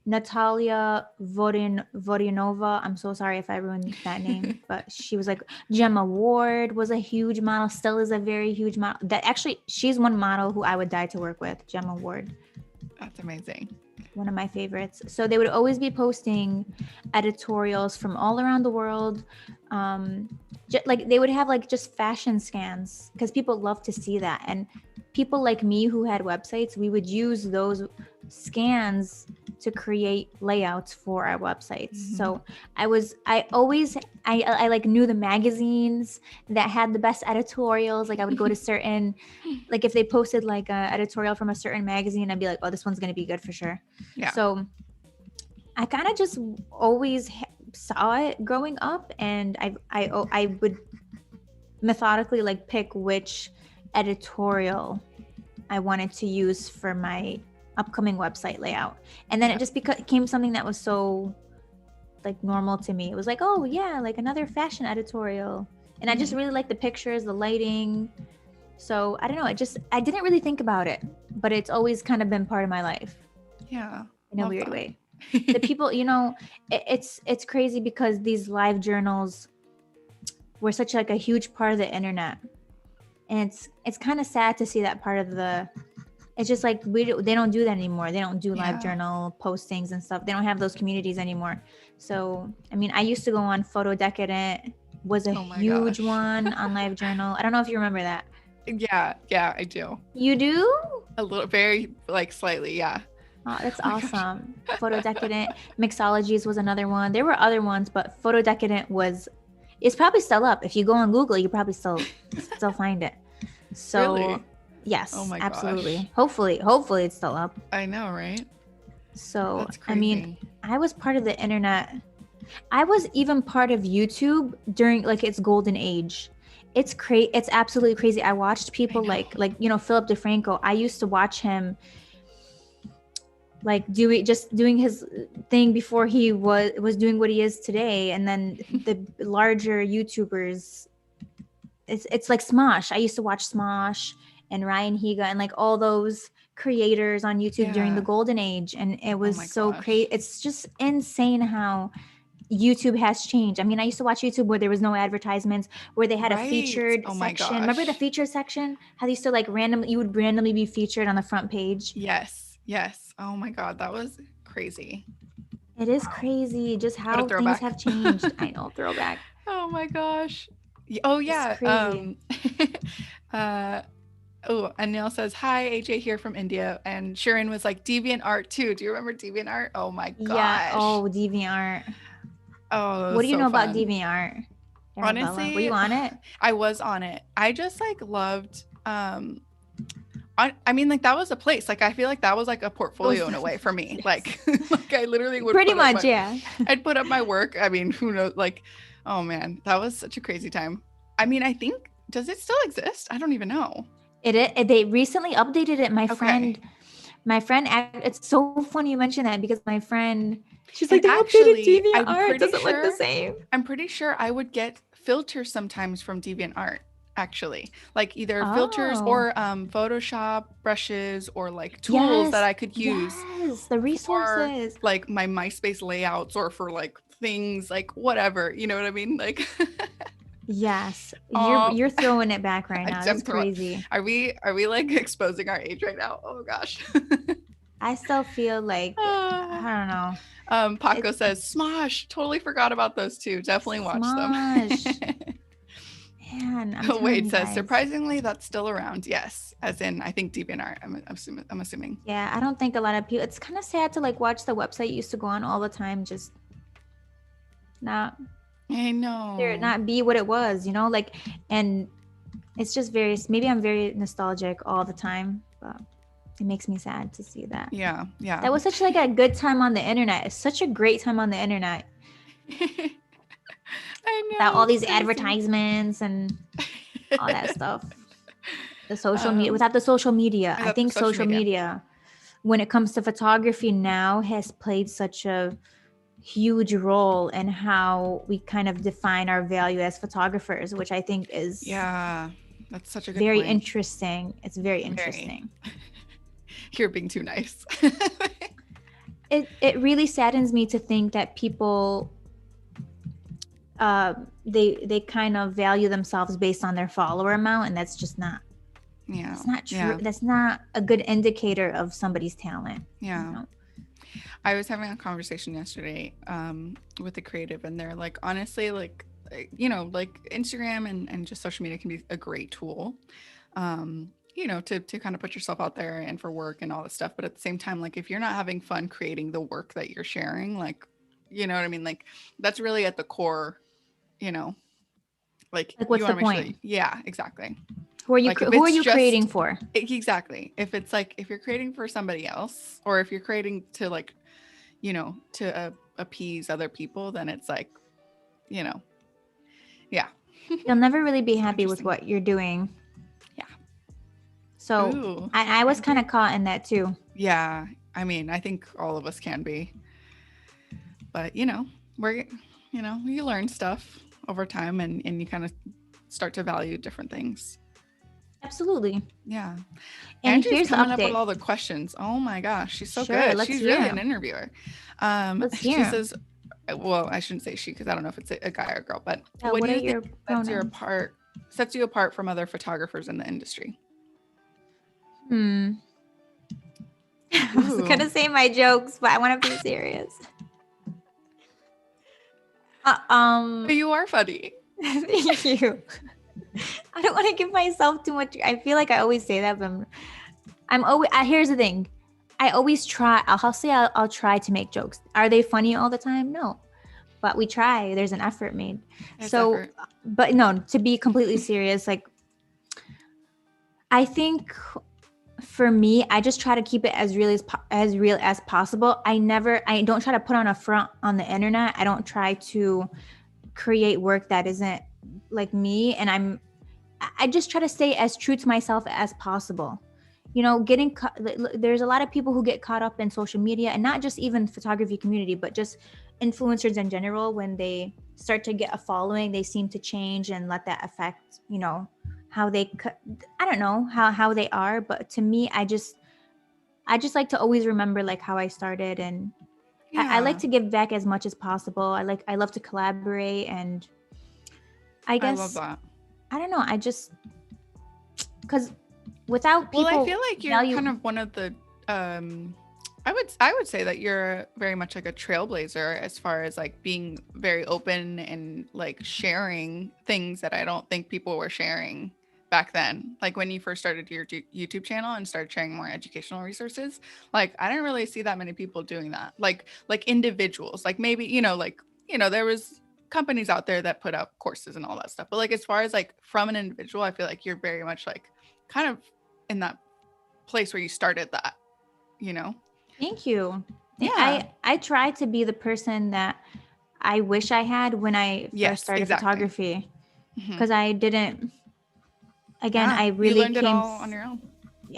Natalia Vodinova. I'm so sorry if I ruined that name, but she was like, Gemma Ward was a huge model. Still is a very huge model. That actually, she's one model who I would die to work with. Gemma Ward. That's amazing. One of my favorites. So they would always be posting editorials from all around the world. Like they would have like just fashion scans because people love to see that. And people like me who had websites, we would use those scans to create layouts for our websites. So I like knew the magazines that had the best editorials. Like I would go to certain, like if they posted like a editorial from a certain magazine, I'd be like, oh, this one's going to be good for sure. Yeah. So I kind of just always saw it growing up, and I would methodically like pick which editorial I wanted to use for my upcoming website layout. And then it just became something that was so like normal to me. It was like, oh yeah, like another fashion editorial. And I just really like the pictures, the lighting. So I don't know, I didn't really think about it, but it's always kind of been part of my life. Yeah. In a weird way. The people, you know, it's crazy because these live journals were such like a huge part of the internet. And it's kind of sad to see that part of the, it's just like they don't do that anymore. They don't do live journal postings and stuff. They don't have those communities anymore. So, I mean, I used to go on Photo Decadent, was a huge one on live journal. I don't know if you remember that. Yeah, I do. You do? A little, very like slightly, yeah. Oh, that's awesome. Photo Decadent. Mixologies was another one. There were other ones, but Photo Decadent it's probably still up. If you go on Google, you probably still find it. So really? Yes, oh my absolutely. gosh. Hopefully it's still up. I know, right? So I mean, I was part of the internet. I was even part of YouTube during like its golden age. It's absolutely crazy. I watched people like you know, Philip DeFranco. I used to watch him like doing his thing before he was doing what he is today. And then the larger YouTubers, it's like Smosh. I used to watch Smosh and Ryan Higa and like all those creators on YouTube during the golden age. And it was so crazy. It's just insane how YouTube has changed. I mean, I used to watch YouTube where there was no advertisements, where they had a featured section. Remember the featured section? How they used to like you would randomly be featured on the front page. Yes. Oh my God, that was crazy. It is crazy just how things have changed. I know, throwback. Oh my gosh. Oh yeah. And Neil says, hi, AJ here from India. And Sharon was like, DeviantArt too. Do you remember DeviantArt? Oh my gosh. Yeah. Oh, DeviantArt. Oh, what do you know about DeviantArt? Honestly, were you on it? I was on it. I just like loved, I mean, like that was a place. Like I feel like that was like a portfolio in a way for me. Like, like I literally would pretty much, I'd put up my work. I mean, who knows? Like, oh man, that was such a crazy time. I mean, I think, does it still exist? I don't even know. They recently updated it. My friend, it's so funny you mention that because my friend, she's like, they updated DeviantArt. It doesn't look the same. I'm pretty sure I would get filters sometimes from DeviantArt. Actually, like either filters or Photoshop brushes or like tools that I could use. Yes, the resources. For, like my MySpace layouts or for like things like whatever, you know what I mean? Like yes, you're throwing it back right now. That's crazy. Are we like exposing our age right now? Oh gosh. I still feel like I don't know. Paco says Smosh. Totally forgot about those two. Definitely watch them. Man, Wade says, surprisingly, that's still around. Yes, as in, I think DeviantArt. I'm assuming. Yeah, I don't think a lot of people. It's kind of sad to like watch the website you used to go on all the time, just not. I know. Not be what it was, you know, like, and it's just maybe I'm very nostalgic all the time, but it makes me sad to see that. Yeah. That was such like a good time on the internet. It's such a great time on the internet. I know. Without all these advertisements and all that stuff. The social media, without the social media. I think social media, when it comes to photography now, has played such a huge role in how we kind of define our value as photographers, which I think is that's such a good very point. Interesting. It's very interesting. You're being too nice. It really saddens me to think that people they kind of value themselves based on their follower amount, and that's just not Yeah. that's not true. Yeah. That's not a good indicator of somebody's talent. Yeah. You know? I was having a conversation yesterday with a creative, and they're like, honestly, like, like Instagram and just social media can be a great tool, to kind of put yourself out there and for work and all this stuff. But at the same time, like, if you're not having fun creating the work that you're sharing, like, you know what I mean? Like, that's really at the core, like Like, you what's want the to make sure point? yeah, exactly. Who are you? Like, if Who are it's you creating for? exactly. If it's like, if you're creating for somebody else, or if you're creating to like, to appease other people, then it's like, yeah. You'll never really be happy with Interesting. what you're doing. Yeah. So Ooh, I was kind of caught in that too. yeah. I mean, I think all of us can be, but we're, you learn stuff over time, and you kind of start to value different things. Absolutely. Yeah. And Andrew's here's the coming up with update. all the questions. Oh my gosh, she's so Sure, good. let's She's hear really an 'em. interviewer. Let's She hear 'em. says, well, I shouldn't say she because I don't know if it's a guy or girl, but Yeah, what what do are you think your sets pronouns? sets you apart from other photographers in the industry? I was Ooh. gonna say my jokes, but I want to be serious. But you are funny. Thank you. I don't want to give myself too much. I feel like I always say that, but I'm always. Here's the thing. I always try. I'll try to make jokes. Are they funny all the time? No, but we try. There's an effort made. There's So, effort. but no. To be completely serious, like I think for me, I just try to keep it as real as possible. I don't try to put on a front on the internet. I don't try to create work that isn't like me, and I just try to stay as true to myself as possible. There's a lot of people who get caught up in social media, and not just even photography community, but just influencers in general. When they start to get a following, they seem to change and let that affect, how they, I don't know how they are. But to me, I just like to always remember like how I started, and I like to give back as much as possible. I love to collaborate, and I guess, I love that. I don't know. I just, because without people, Well, I feel like you're kind of one of the I would say that you're very much like a trailblazer as far as like being very open and like sharing things that I don't think people were sharing back then. Like when you first started your YouTube channel and started sharing more educational resources, like I didn't really see that many people doing that. Like individuals, like maybe, there was companies out there that put out courses and all that stuff. But like as far as like from an individual, I feel like you're very much like kind of in that place where you started that, Thank you. Yeah. I try to be the person that I wish I had when I first started photography, because I didn't. Again, I really you learned it all on your own.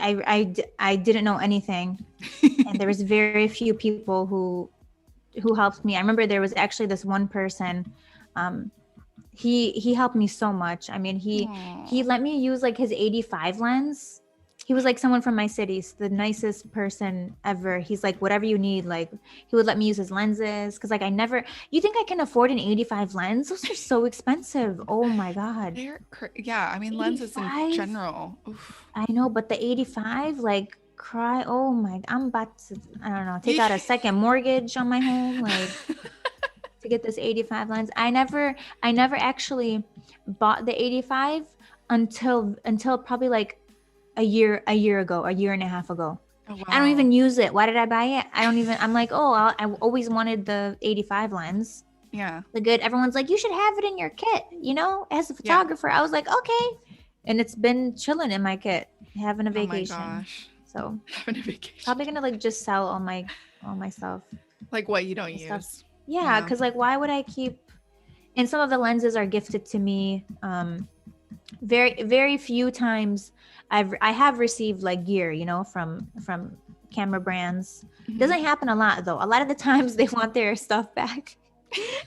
I didn't know anything, and there was very few people who helped me. I remember there was actually this one person. He helped me so much. I mean, he let me use like his 85 lens. He was like someone from my city, the nicest person ever. He's like, whatever you need, like he would let me use his lenses. Cause like you think I can afford an 85 lens? Those are so expensive. Oh my God. I mean, 85? Lenses in general. Oof. I know, but the 85, like oh my, I'm about to, I don't know, take out a second mortgage on my home. Like to get this 85 lens. I never actually bought the 85 until probably like a year and a half ago. Oh, wow. I don't even use it. Why did I buy it? I'm like, I always wanted the 85 lens. Yeah. Everyone's like, you should have it in your kit, as a photographer. Yeah. I was like, okay. And it's been chilling in my kit, having a vacation. Oh my gosh. So having a vacation. Probably gonna like just sell all my stuff. Like what you don't use. Stuff. Yeah, because like why would I keep, and some of the lenses are gifted to me. Very, very few times I have received like gear, from camera brands. Mm-hmm. Doesn't happen a lot though. A lot of the times they want their stuff back.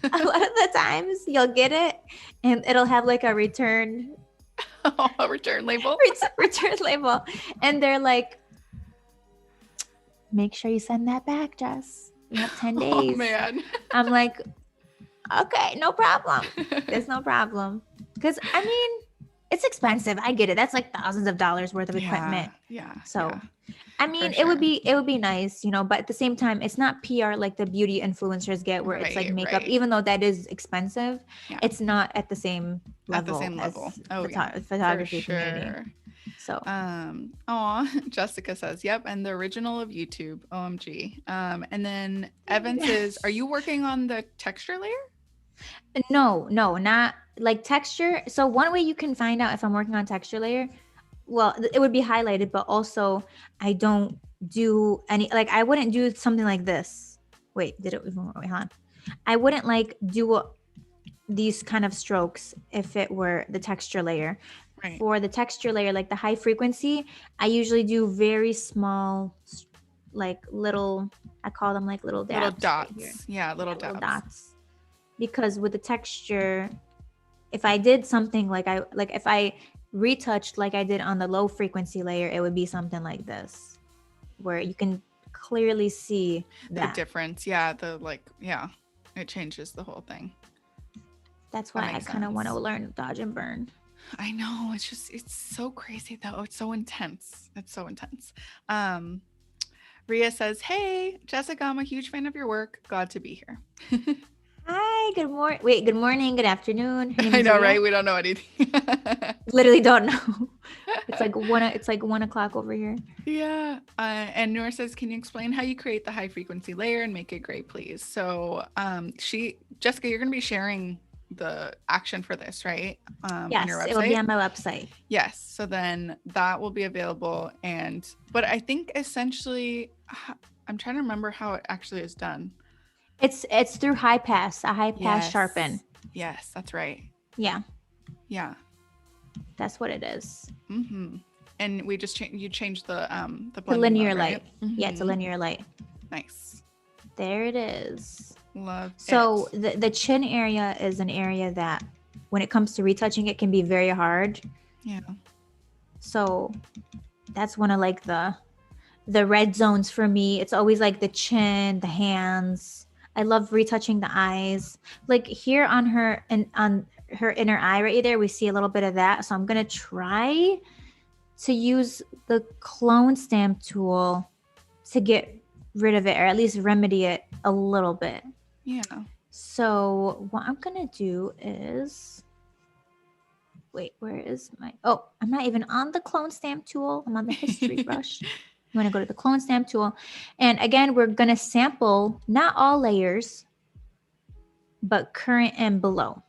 A lot of the times you'll get it and it'll have like a return a return label. Return label. And they're like, make sure you send that back, Jess. We have 10 days. Oh man. I'm like, okay, no problem. There's no problem. Because I mean, it's expensive. I get it. That's like thousands of dollars worth of equipment. Yeah. So, I mean, For sure. it would be nice, you know, but at the same time, it's not PR like the beauty influencers get where it's like makeup, even though that is expensive, it's not at the same level as photography community. So, Jessica says, yep. And the original of YouTube, OMG. And then Evan says, are you working on the texture layer? No, not like texture. So one way you can find out if I'm working on texture layer, well, it would be highlighted, but also I don't do any, like I wouldn't do something like this. Wait, did it even work? Wait, hold on. I wouldn't like do these kind of strokes if it were the texture layer. Right. For the texture layer, like the high frequency, I usually do very small, like little, I call them like little dabs. Little dots. Right, yeah, little dots. Because with the texture, if I did something if I retouched like I did on the low frequency layer, it would be something like this, where you can clearly see the difference. Yeah, it changes the whole thing. That's why I kind of want to learn dodge and burn. I know, it's so crazy though. It's so intense. Ria says, hey, Jessica, I'm a huge fan of your work. Glad to be here. Hi, good morning. Wait, good morning, good afternoon. I know, right? We don't know anything. Literally don't know. It's like 1 o'clock over here. Yeah. And Noor says, can you explain how you create the high frequency layer and make it gray, please? So Jessica, you're going to be sharing the action for this, right? Yes, on your website. It will be on my website. Yes. So then that will be available. But I think essentially, I'm trying to remember how it actually is done. It's through high pass, a high pass sharpen. Yes, that's right. Yeah. That's what it is. Mm-hmm. And we just you changed the linear mode, light. Right? Mm-hmm. Yeah, it's a linear light. Nice. There it is. Love so it. The chin area is an area that when it comes to retouching, it can be very hard. Yeah. So that's one of like the red zones for me. It's always like the chin, the hands. I love retouching the eyes. Like here on her and on her inner eye right there, we see a little bit of that. So I'm going to try to use the clone stamp tool to get rid of it, or at least remedy it a little bit. Yeah. So what I'm going to do is, wait, where is I'm not even on the clone stamp tool. I'm on the history brush. You want to go to the clone stamp tool. And again, we're going to sample not all layers, but current and below.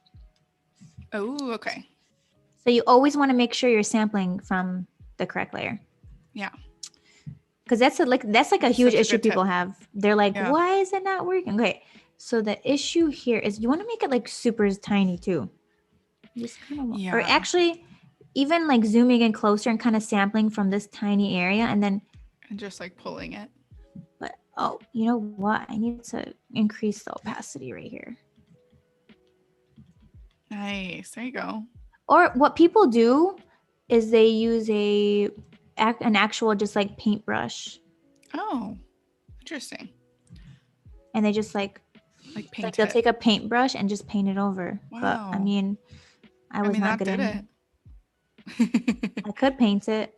Oh, okay. So you always want to make sure you're sampling from the correct layer. Yeah. Because that's like a huge issue people have. They're like, why is it not working? Okay. So the issue here is you want to make it like super tiny too. Just kind of, or actually even like zooming in closer and kind of sampling from this tiny area and just like pulling it. But you know what? I need to increase the opacity right here. Nice. There you go. Or what people do is they use an actual just like paintbrush. Oh, interesting. And they just like paint like they'll take a paintbrush and just paint it over. Wow. But I mean, I was not good at it. I could paint it.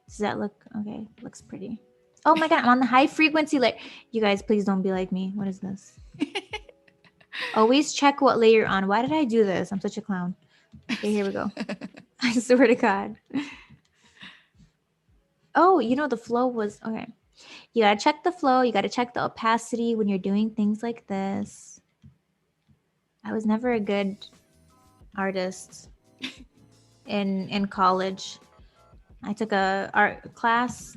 Does that look okay? Looks pretty. Oh my God, I'm on the high frequency layer. You guys, please don't be like me. What is this? Always check what layer you're on. Why did I do this? I'm such a clown. Okay, here we go. I swear to God. Oh, the flow was okay. You gotta check the flow. You gotta check the opacity when you're doing things like this. I was never a good artist in college. I took a art class,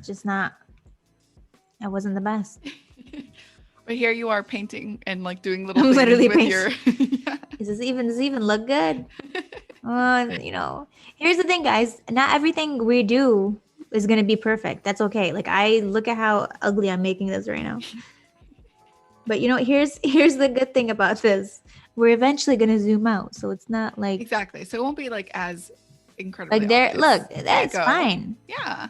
I wasn't the best. But here you are painting and like doing little things literally with your Does this even look good? Here's the thing, guys. Not everything we do is gonna be perfect. That's okay. Like I look at how ugly I'm making this right now. But here's the good thing about this. We're eventually gonna zoom out, so it's not like exactly. So it won't be like as incredibly like there. obvious. Look, that's fine. Yeah.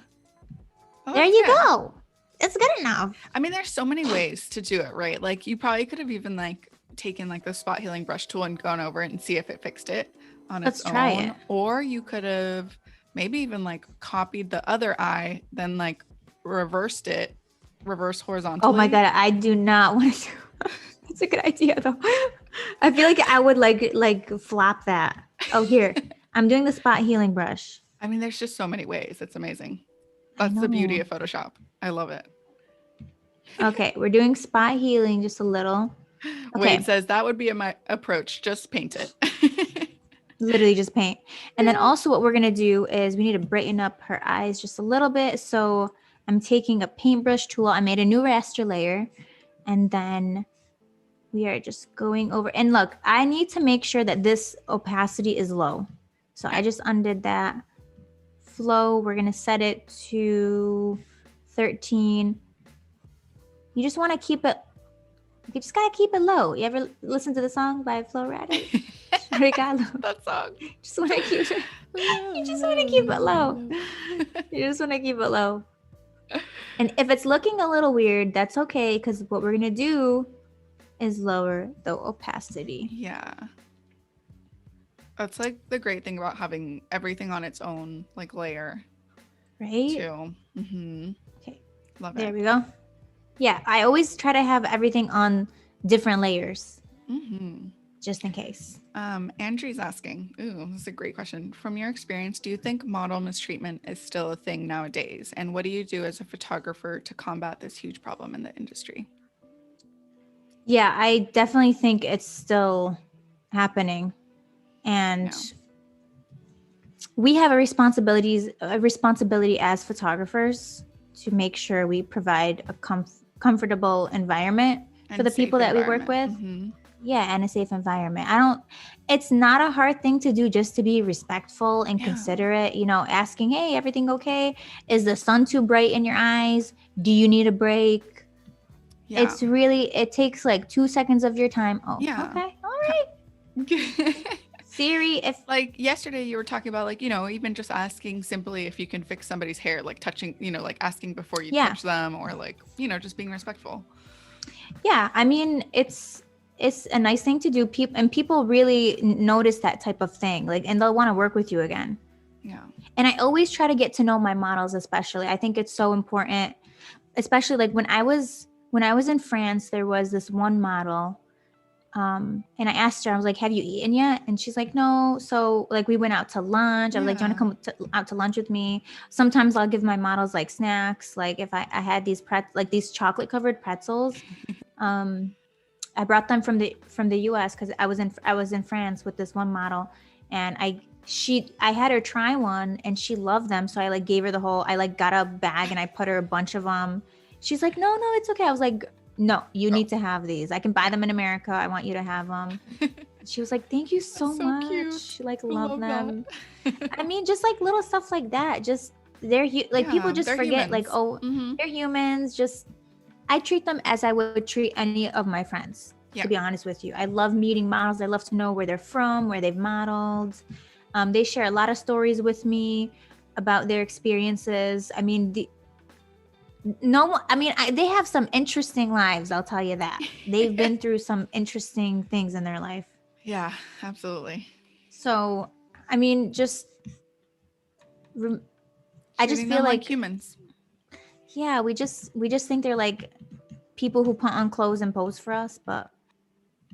There you go. it's good enough. I mean, there's so many ways to do it, right? Like you probably could have even like taken like the spot healing brush tool and gone over it and see if it fixed it on its Let's try own. it. Or you could have maybe even like copied the other eye, then like reversed it, reverse horizontally. Oh my God, I do not want to do. That's a good idea though. I feel like I would like flop that. Oh, here. I'm doing the spot healing brush. I mean, there's just so many ways. It's amazing. That's the beauty of Photoshop. I love it. Okay, we're doing spot healing just a little. Okay. Wade says that would be my approach. Just paint it. Literally just paint. And then also what we're going to do is we need to brighten up her eyes just a little bit. So I'm taking a paintbrush tool. I made a new raster layer. And then we are just going over. And look, I need to make sure that this opacity is low. So I just undid that. Flow, we're going to set it to 13. You just want to keep it, you just got to keep it low. You ever listen to the song by Flo Rida? That song. Just want to keep it. You just want to keep it low. You just want to keep it low. And if it's looking a little weird, that's okay, because what we're going to do is lower the opacity. Yeah. That's like the great thing about having everything on its own like layer. Right? Too. Mm-hmm. Okay. Love it. There we go. Yeah, I always try to have everything on different layers. Mm-hmm. Just in case. Andrew's asking, this is a great question. From your experience, do you think model mistreatment is still a thing nowadays? And what do you do as a photographer to combat this huge problem in the industry? Yeah, I definitely think it's still happening. And we have a responsibility as photographers to make sure we provide a comfortable environment for the people that we work with. Mm-hmm. Yeah, and a safe environment. It's not a hard thing to do, just to be respectful and considerate, asking, hey, everything okay? Is the sun too bright in your eyes? Do you need a break? Yeah. It's really, it takes like 2 seconds of your time. Oh, yeah. Okay. All right. Siri, if like yesterday you were talking about like, even just asking simply if you can fix somebody's hair, like touching, like asking before you touch them, or like, just being respectful. Yeah. I mean, it's a nice thing to do. People really notice that type of thing, like, and they'll want to work with you again. Yeah. And I always try to get to know my models, especially. I think it's so important, especially like when I was in France, there was this one model. And I asked her, I was like, have you eaten yet? And she's like, no. So like we went out to lunch. I was like, do you want to come out to lunch with me? Sometimes I'll give my models like snacks. Like if I had these these chocolate covered pretzels. I brought them from the US because I was in France with this one model, and I had her try one and she loved them. So I like gave her I like got a bag and I put her a bunch of them. She's like, no, it's okay. I was like, no, you need to have these. I can buy them in America. I want you to have them. She was like, thank you so much. Cute. She like loved them. I mean, just like little stuff like that. Just people just forget humans. Like, oh, they're humans. Just I treat them as I would treat any of my friends, to be honest with you. I love meeting models. I love to know where they're from, where they've modeled. They share a lot of stories with me about their experiences. I mean, they have some interesting lives, I'll tell you that. They've been through some interesting things in their life. Yeah, absolutely. So, I mean, I just feel like humans. Yeah, we just think they're like people who put on clothes and pose for us, but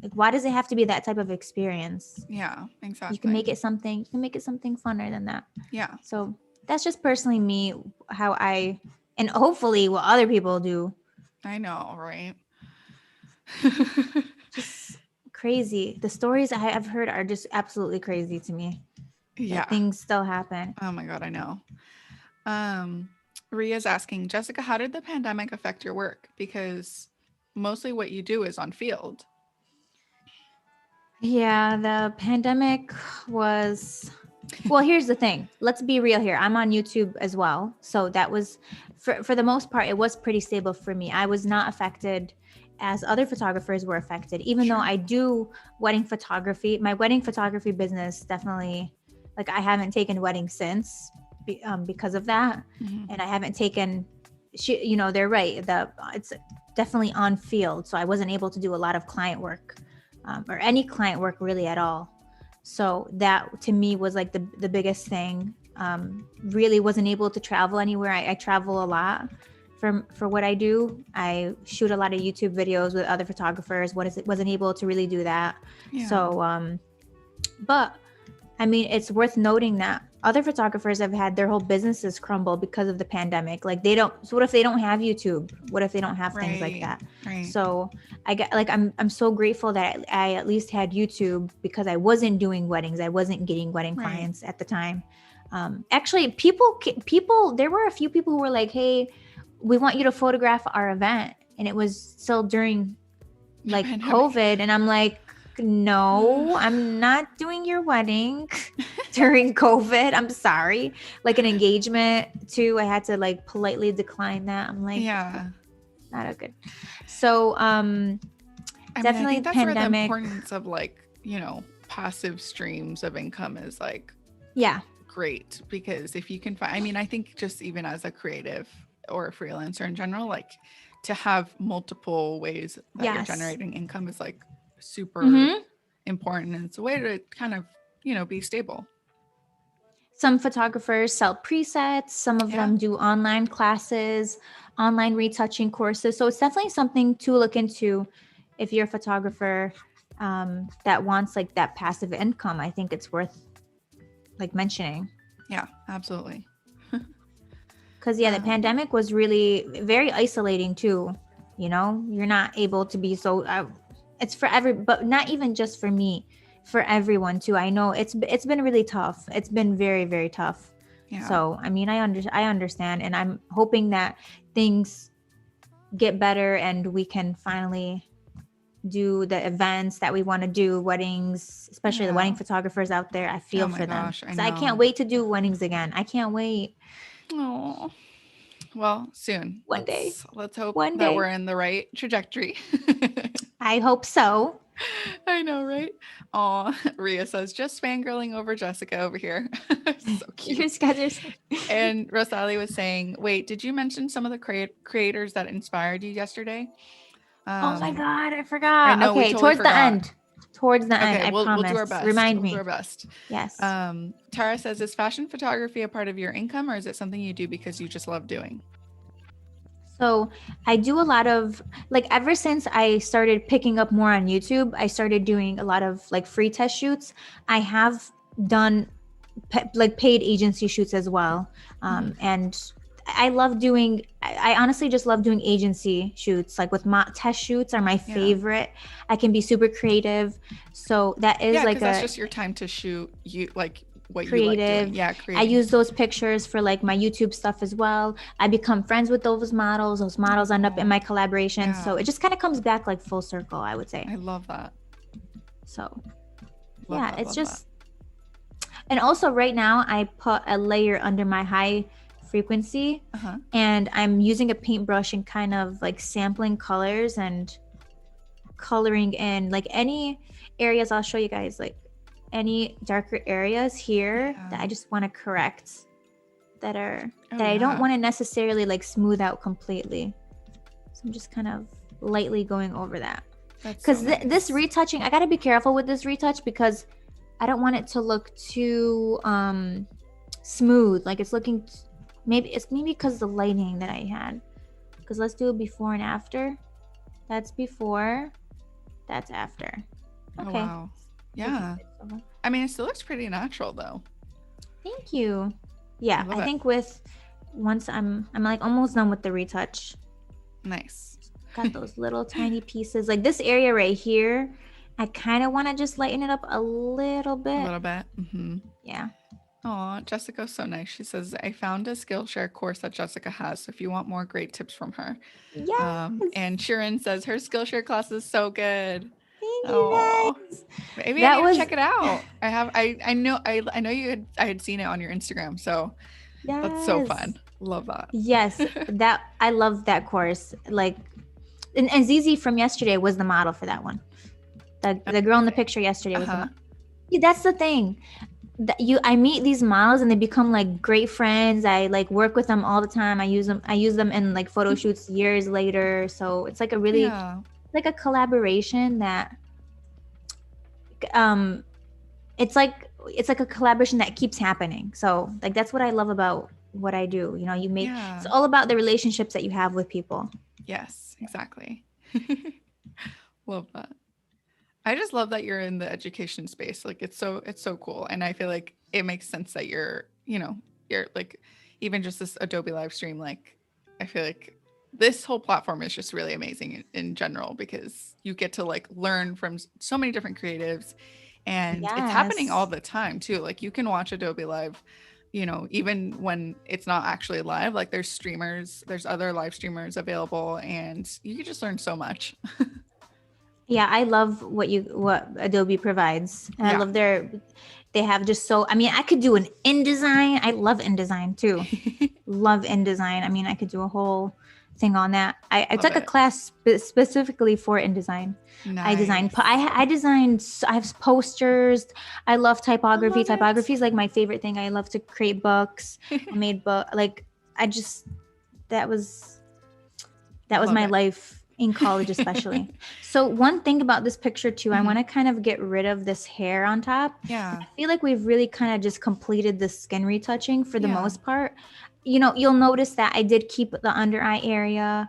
like, why does it have to be that type of experience? Yeah, exactly. You can make it something funner than that. Yeah. So that's just personally me, and hopefully what other people do. I know, right? Just crazy. The stories I've heard are just absolutely crazy to me. Yeah. Things still happen. Oh my God, I know. Ria's asking, Jessica, how did the pandemic affect your work? Because mostly what you do is on field. Yeah, the pandemic was... Well, here's the thing. Let's be real here. I'm on YouTube as well. So that was, for the most part, it was pretty stable for me. I was not affected as other photographers were affected, even though I do wedding photography. My wedding photography business definitely, like I haven't taken weddings since because of that. Mm-hmm. And I haven't taken, they're right. It's definitely on field. So I wasn't able to do a lot of client work, or any client work really at all. So that to me was like the biggest thing. Really wasn't able to travel anywhere. I travel a lot for what I do. I shoot a lot of YouTube videos with other photographers. Wasn't able to really do that. Yeah. So, but I mean, it's worth noting that other photographers have had their whole businesses crumble because of the pandemic. Like so what if they don't have YouTube? What if they don't have things like that? Right. So I'm so grateful that I at least had YouTube, because I wasn't doing weddings. I wasn't getting wedding clients at the time. Actually, people, there were a few people who were like, hey, we want you to photograph our event. And it was still during like COVID. And I'm like, no, I'm not doing your wedding during COVID. I'm sorry. Like an engagement too, I had to like politely decline that. I'm like, yeah, not a good. So, definitely I think that's pandemic. where the importance of like, passive streams of income is like, yeah, great, because if you can find, I think just even as a creative or a freelancer in general, like to have multiple ways that you're generating income is like super important, and it's a way to kind of be stable. Some photographers sell presets, some of them do online classes, online retouching courses, so it's definitely something to look into if you're a photographer that wants like that passive income. I think it's worth like mentioning. Yeah, absolutely. Because the pandemic was really very isolating too. You're not able to be so it's for but not even just for me, for everyone too. I know it's been really tough. It's been very, very tough. Yeah. So I understand, and I'm hoping that things get better and we can finally do the events that we want to do, weddings, especially the wedding photographers out there. I feel for them. I can't wait to do weddings again. I can't wait. Oh, well, soon. One day. Let's hope that we're in the right trajectory. I hope so. I know, right? Oh, Ria says, just fangirling over Jessica over here. So cute. And Rosali was saying, wait, did you mention some of the creators that inspired you yesterday? Oh my God, I forgot. I know, okay, totally towards forgot. the end. Towards the end, I promise. We'll do our best. Remind me. We'll do our best. Yes. Tara says, is fashion photography a part of your income, or is it something you do because you just love doing? So I do a lot of, like, ever since I started picking up more on YouTube, I started doing a lot of like free test shoots. I have done like paid agency shoots as well. And I love doing, I honestly just love doing agency shoots. Like with test shoots are my favorite. I can be super creative. So that is like that's just your time to shoot what creative. You like doing. Yeah, creative. I use those pictures for like my YouTube stuff as well. I become friends with those models. Those models end up in my collaboration. Yeah. So it just kind of comes back like full circle, I would say. I love that. So it's just, and also right now I put a layer under my high frequency and I'm using a paintbrush and kind of like sampling colors and coloring in like any areas. I'll show you guys like any darker areas here that I just want to correct that I don't want to necessarily like smooth out completely. So I'm just kind of lightly going over that. Because this retouching, I got to be careful with this retouch because I don't want it to look too smooth. Like it's looking, maybe because the lighting that I had. Because let's do a before and after. That's before, that's after. Okay. Oh, wow. Yeah. I mean, it still looks pretty natural though. Thank you. Yeah, I think once I'm like almost done with the retouch. Nice. Got those little tiny pieces. Like this area right here, I kind of want to just lighten it up a little bit. A little bit. Mm-hmm. Yeah. Oh, Jessica's so nice. She says, I found a Skillshare course that Jessica has. So if you want more great tips from her. Yes. And Sharon says her Skillshare class is so good. Thank you guys. Maybe I need to check it out. I know I had seen it on your Instagram. So that's so fun. Love that. Yes. I love that course. Like, and Zizi from yesterday was the model for that one. The girl in the picture yesterday was the model. Yeah, that's the thing. I meet these models and they become like great friends. I like work with them all the time. I use them in like photo shoots years later. So it's like a really Yeah. like a collaboration that um it's like a collaboration that keeps happening. So like that's what I love about what I do. It's Yeah. all about the relationships that you have with people. Yes, exactly. Love that. I just love that you're in the education space. Like it's so cool. And I feel like it makes sense that you're like even just this Adobe live stream, like I feel like this whole platform is just really amazing in general because you get to like learn from so many different creatives and it's happening all Yes. the time too. Like you can watch Adobe live, even when it's not actually live, like there's other live streamers available and you can just learn so much. Yeah, I love what Adobe provides. And I Yeah. love they have just I mean, I could do an InDesign. I love InDesign too. Love InDesign. I mean, I could do a whole thing on that. I Love took a it. class specifically for InDesign. Nice. I designed, I have posters. I love I typography. love it. Typography is like my favorite thing. I love to create books. I made like, I just, that was Love my it. life in college especially. So one thing about this picture too, I Mhm. want to kind of get rid of this hair on top. Yeah. I feel like we've really kind of just completed the skin retouching for the Yeah. most part. You'll notice that I did keep the under eye area.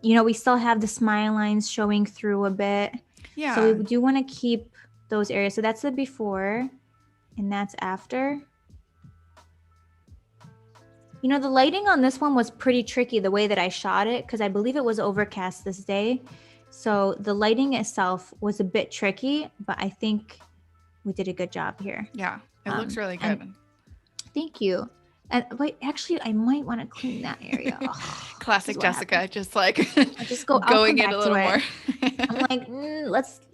We still have the smile lines showing through a bit. So Yeah. we do want to keep those areas. So that's the before and that's after. The lighting on this one was pretty tricky the way that I shot it because I believe it was overcast this day. So the lighting itself was a bit tricky, but I think we did a good job here. Yeah. It looks really And good. thank you. And wait, actually, I might want to clean that area. Oh, this is Classic what happens. Jessica, just like I'll come going in a back to little it. more. I'm like,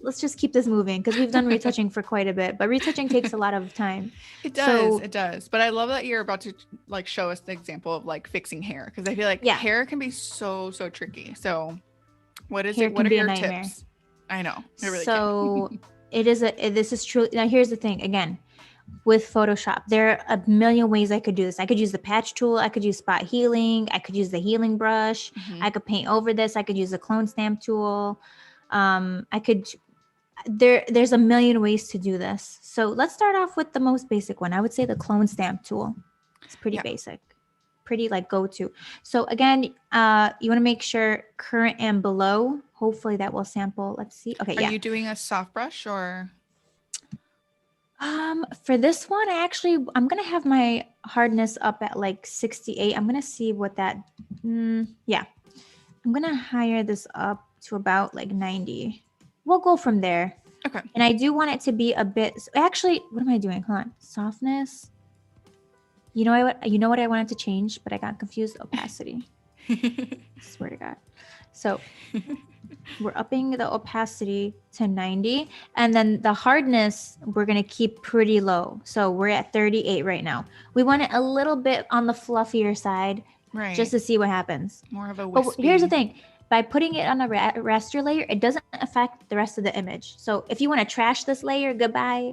let's just keep this moving because we've done retouching for quite a bit, but retouching takes a lot of time. It does. So It does. But I love that you're about to like show us the example of like fixing hair because I feel like yeah, hair can be so tricky. So what is hair it? What can are be a your nightmare. tips? I know. It really can. So this is true. Now here's the thing again with Photoshop. There are a million ways I could do this. I could use the patch tool. I could use spot healing. I could use the healing brush. Mhm. I could paint over this. I could use the clone stamp tool. I could there's a million ways to do this. So let's start off with the most basic one. I would say the clone stamp tool. It's pretty Yeah. basic, pretty like go-to. So again, you want to make sure current and below. Hopefully that will sample. Let's see. Okay, Are yeah. you doing a soft brush or For this one, I'm gonna have my hardness up at like 68. I'm gonna see what that. Yeah, I'm gonna higher this up to about like 90. We'll go from there. okay? And I do want it to be a bit. Actually, what am I doing? Hold on. Softness. You know what I wanted to change, but I got confused. Opacity. Swear to God. So we're upping the opacity to 90, and then the hardness we're going to keep pretty low. So we're at 38 right now. We want it a little bit on the fluffier side Right. just to see what happens. More of a But wispy. here's the thing. By putting it on a raster layer, it doesn't affect the rest of the image. So if you want to trash this layer, goodbye.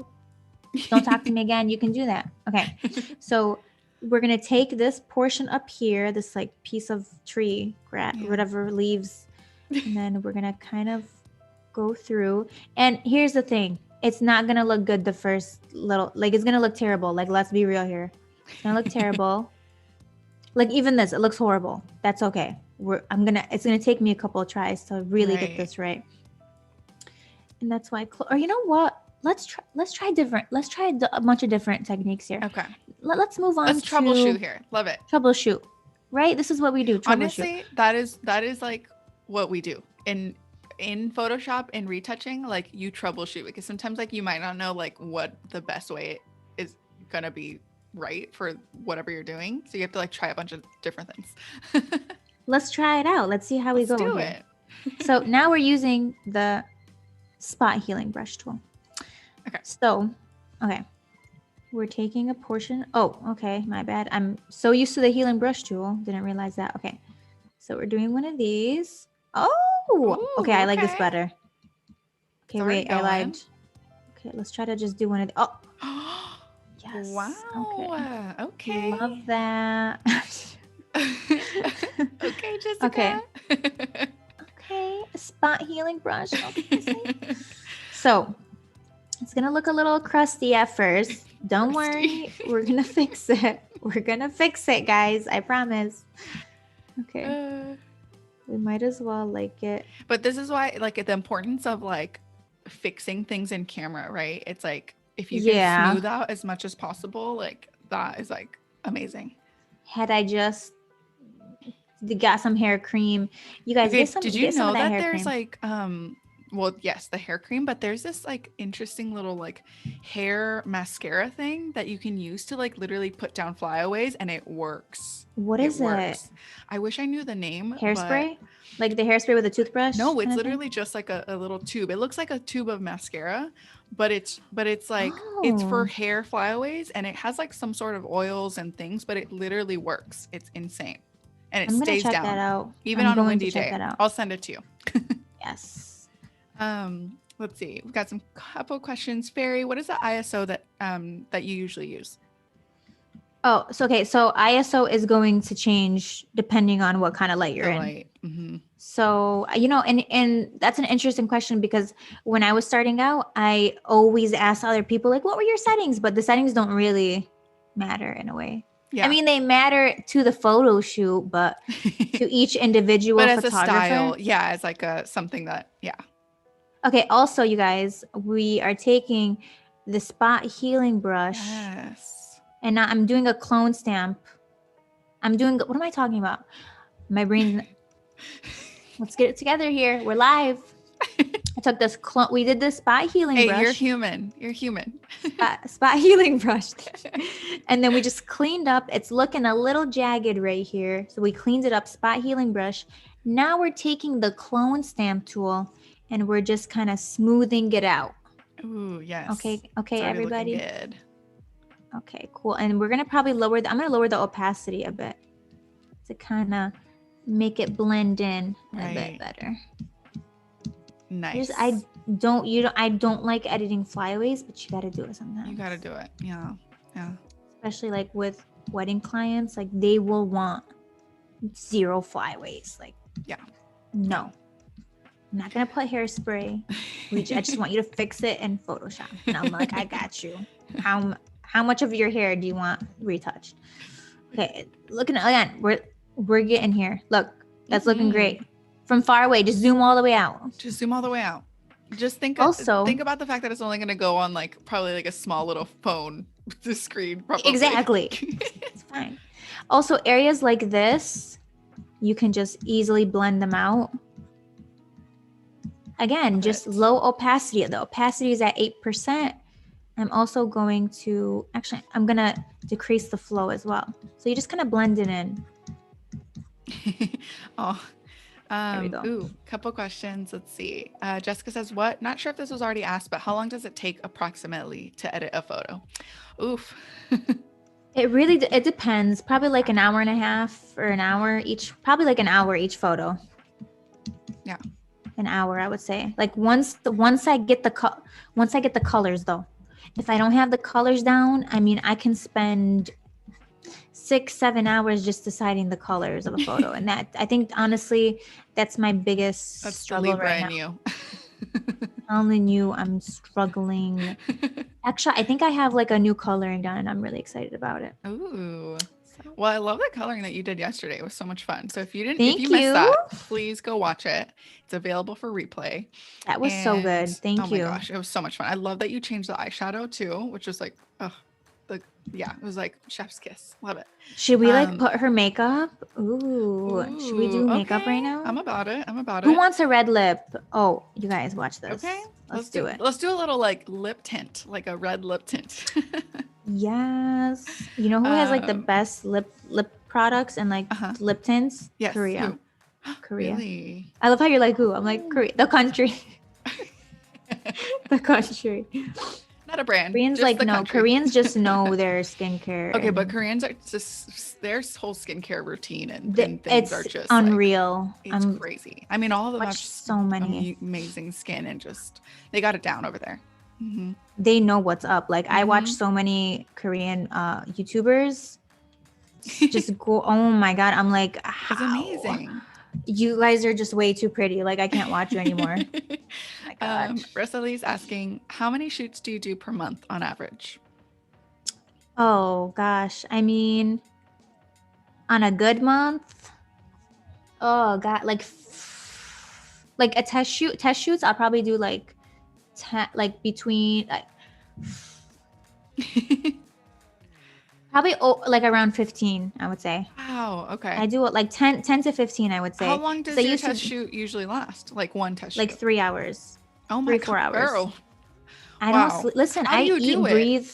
Don't talk to me again. You can do that. Okay. So we're going to take this portion up here, this like piece of tree, whatever leaves, and then we're going to kind of go through. And here's the thing. It's not going to look good the first little, like it's going to look terrible. Like, let's be real here. It's going to look terrible. Like even this, it looks horrible. That's okay. It's going to take me a couple of tries to really get this right. And that's why, or you know what? Let's try a bunch of different techniques here. Okay. Let's move on. Let's troubleshoot here. Love it. Troubleshoot. Right? This is what we do. Troubleshoot. Honestly, that is like what we do in Photoshop and retouching. Like you troubleshoot because sometimes like you might not know like what the best way is gonna be right for whatever you're doing. So you have to like try a bunch of different things. Let's try it out. Let's see how we go. Do here. it. So now we're using the spot healing brush tool. Okay. So, okay. We're taking a portion. Oh, okay. My bad. I'm so used to the healing brush tool. Didn't realize that. Okay. So we're doing one of these. Oh, Ooh, okay. I like this better. Okay, wait. I lied. Okay, let's try to just do one of the. Oh. Yes. Wow. Okay. Love that. Okay, Okay. Jessica. Okay. A spot healing brush. Okay. So it's going to look a little crusty at first. Don't worry. We're going to fix it. We're going to fix it, guys. I promise. Okay. We might as well like it. But this is why, like, the importance of like fixing things in camera, right? It's like if you can smooth out as much as possible, like that is like amazing. Had I just got some hair cream, you guys get some. Did you know that there's cream. like well, yes, the hair cream, but there's this like interesting little like hair mascara thing that you can use to like literally put down flyaways, and it works. What is it? I wish I knew the name. Hairspray? Like the hairspray with a toothbrush? No, it's literally just like a little tube. It looks like a tube of mascara, but it's like it's for hair flyaways, and it has like some sort of oils and things, but it literally works. It's insane. And it stays down. That out. Even on a windy day. I'll send it to you. Yes. Let's see. We've got some couple questions. Fairy, what is the ISO that you usually use? Oh, so okay. So ISO is going to change depending on what kind of light you're in. Mm-hmm. So, and that's an interesting question, because when I was starting out, I always asked other people, like, what were your settings? But the settings don't really matter in a way. Yeah. I mean, they matter to the photo shoot, but to each individual but as photographer. A style, yeah, as like something that, yeah. Okay. Also, you guys, we are taking the spot healing brush. Yes. And now I'm doing a clone stamp. What am I talking about? My brain. Let's get it together here. We're live. I took this clone. We did this spot healing brush. Hey, you're human. You're human. Spot healing brush. And then we just cleaned up. It's looking a little jagged right here. So we cleaned it up, spot healing brush. Now we're taking the clone stamp tool and we're just kind of smoothing it out. Ooh, yes. Okay, everybody. Good. Okay, cool. And we're going to probably I'm going to lower the opacity a bit to kind of make it blend in a bit better. Nice. I don't like editing flyaways, but you got to do it sometimes. You got to do it. Yeah. Yeah. Especially like with wedding clients, like they will want 0 flyaways. Like, yeah. No. I'm not going to put hairspray. I just want you to fix it in Photoshop. And I'm like, I got you. How much of your hair do you want retouched? Okay, looking again, we're getting here. Look, that's looking great. From far away, just zoom all the way out. Just think about the fact that it's only going to go on like probably like a small little phone the screen. Probably. Exactly. It's fine. Also, areas like this, you can just easily blend them out. Again, just low opacity. The opacity is at 8%. I'm also going to decrease the flow as well. So you just kind of blend it in. There we go. Ooh, couple questions. Let's see. Jessica says, not sure if this was already asked, but how long does it take approximately to edit a photo? Oof. It depends. Probably like an hour and a half or an hour each, probably like an hour each photo. Yeah. An hour, I would say. Like once I get the colors though. If I don't have the colors down, I mean, I can spend 6-7 hours just deciding the colors of a photo. And that, I think, honestly, that's my biggest struggle right now. Telling you, I'm struggling. Actually, I think I have like a new coloring done and I'm really excited about it. Ooh. Well, I love the coloring that you did yesterday. It was so much fun. So if you missed that, please go watch it. It's available for replay. That was so good. Thank you. Oh my gosh, it was so much fun. I love that you changed the eyeshadow too, which was like, it was like chef's kiss. Love it. Should we like put her makeup? Ooh, should we do makeup right now? I'm about it. Who wants a red lip? Oh, you guys watch this. Okay. Let's do it. Let's do a little like lip tint, like a red lip tint. Yes. You know who has like the best lip products and like lip tints? Yes. Korea. Korea. Really? I love how you're like, who? I'm like, Korea. The country. The country. Not a brand. Koreans like, no, country. Koreans just know their skincare. Okay, but Koreans are just, their whole skincare routine and things are just unreal. Like, it's crazy. I mean, all of them have so many amazing skin and just, they got it down over there. they know what's up. Like I watch so many Korean YouTubers just go, oh my God. I'm like, how? It's amazing. You guys are just way too pretty. Like I can't watch you anymore. My God. Rosalie's asking, how many shoots do you do per month on average? Oh gosh. I mean, on a good month, oh God, like a test shoots, I'll probably do like 10, like between like probably like around 15, I would say. Wow. Okay. I do it like 10 to 15, I would say. How long does your test shoot usually last? Like one test shoot? Like 3 hours. Oh my 4 hours. girl. I don't listen. I eat and breathe.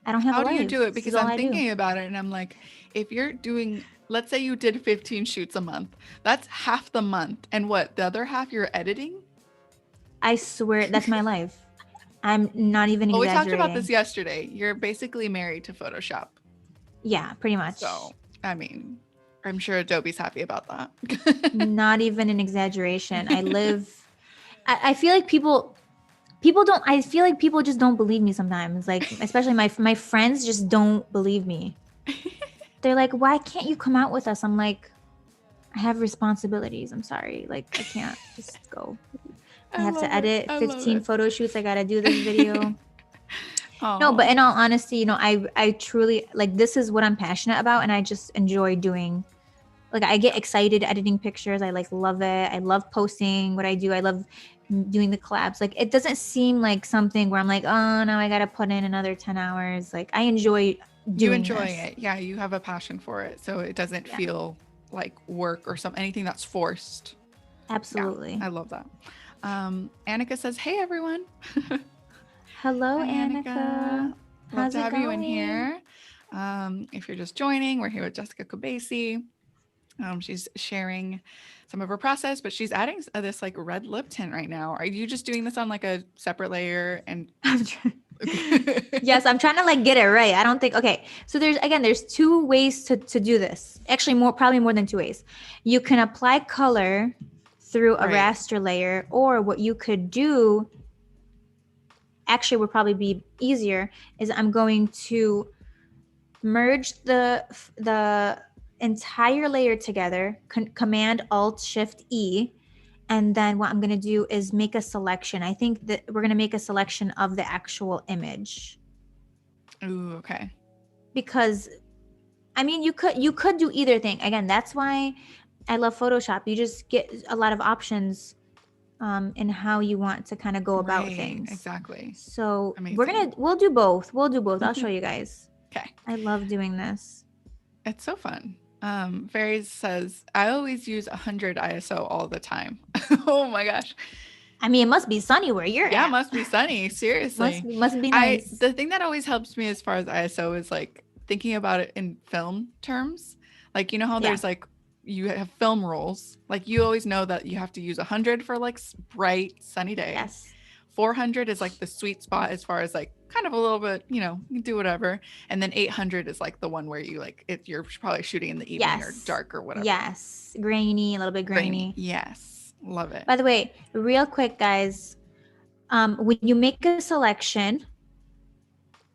I don't have a life. How do you do it? Because I'm thinking about it and I'm like, if you're doing, let's say you did 15 shoots a month, that's half the month. And what, the other half you're editing? I swear that's my life. I'm not even exaggerating. Well, we talked about this yesterday. You're basically married to Photoshop. Yeah, pretty much. So, I mean, I'm sure Adobe's happy about that. Not even an exaggeration. I feel like people just don't believe me sometimes. Like, especially my friends just don't believe me. They're like, why can't you come out with us? I'm like, I have responsibilities. I'm sorry. Like, I can't just go. I have to edit 15 photo shoots. I got to do this video. No, but in all honesty, you know, I truly, like, this is what I'm passionate about. And I just enjoy doing, like, I get excited editing pictures. I like love it. I love posting what I do. I love doing the collabs. Like, it doesn't seem like something where I'm like, oh no, I got to put in another 10 hours. Like, I enjoy doing it. Yeah. You have a passion for it. So it doesn't feel like work or anything that's forced. Absolutely. Yeah, I love that. Annika says, hey everyone. Hello, Annika. Love to have you in here. If you're just joining, we're here with Jessica Kobeissi. She's sharing some of her process, but she's adding this like red lip tint right now. Are you just doing this on like a separate layer? And yes, I'm trying to like get it right. I don't think, okay. So there's two ways to do this. Actually, probably more than 2 ways. You can apply color through a raster layer, or what you could do actually would probably be easier is I'm going to merge the entire layer together, Command Alt Shift E, and then what I'm going to do is make a selection. I think that we're going to make a selection of the actual image. Ooh, okay. Because I mean, you could do either thing. Again, that's why I love Photoshop. You just get a lot of options in how you want to kind of go about things. Exactly. So we'll do both. I'll show you guys. Okay. I love doing this. It's so fun. Fairies says, I always use 100 ISO all the time. Oh my gosh. I mean, it must be sunny where you're at. Yeah, it must be sunny. Seriously. must be nice. The thing that always helps me as far as ISO is like thinking about it in film terms. Like, you know how there's like, you have film rolls. Like you always know that you have to use 100 for like bright sunny days. Yes. 400 is like the sweet spot as far as like kind of a little bit, you know, you can do whatever. And then 800 is like the one where you like you're probably shooting in the evening or dark or whatever. Yes. Grainy, a little bit grainy. Yes. Love it. By the way, real quick, guys, when you make a selection,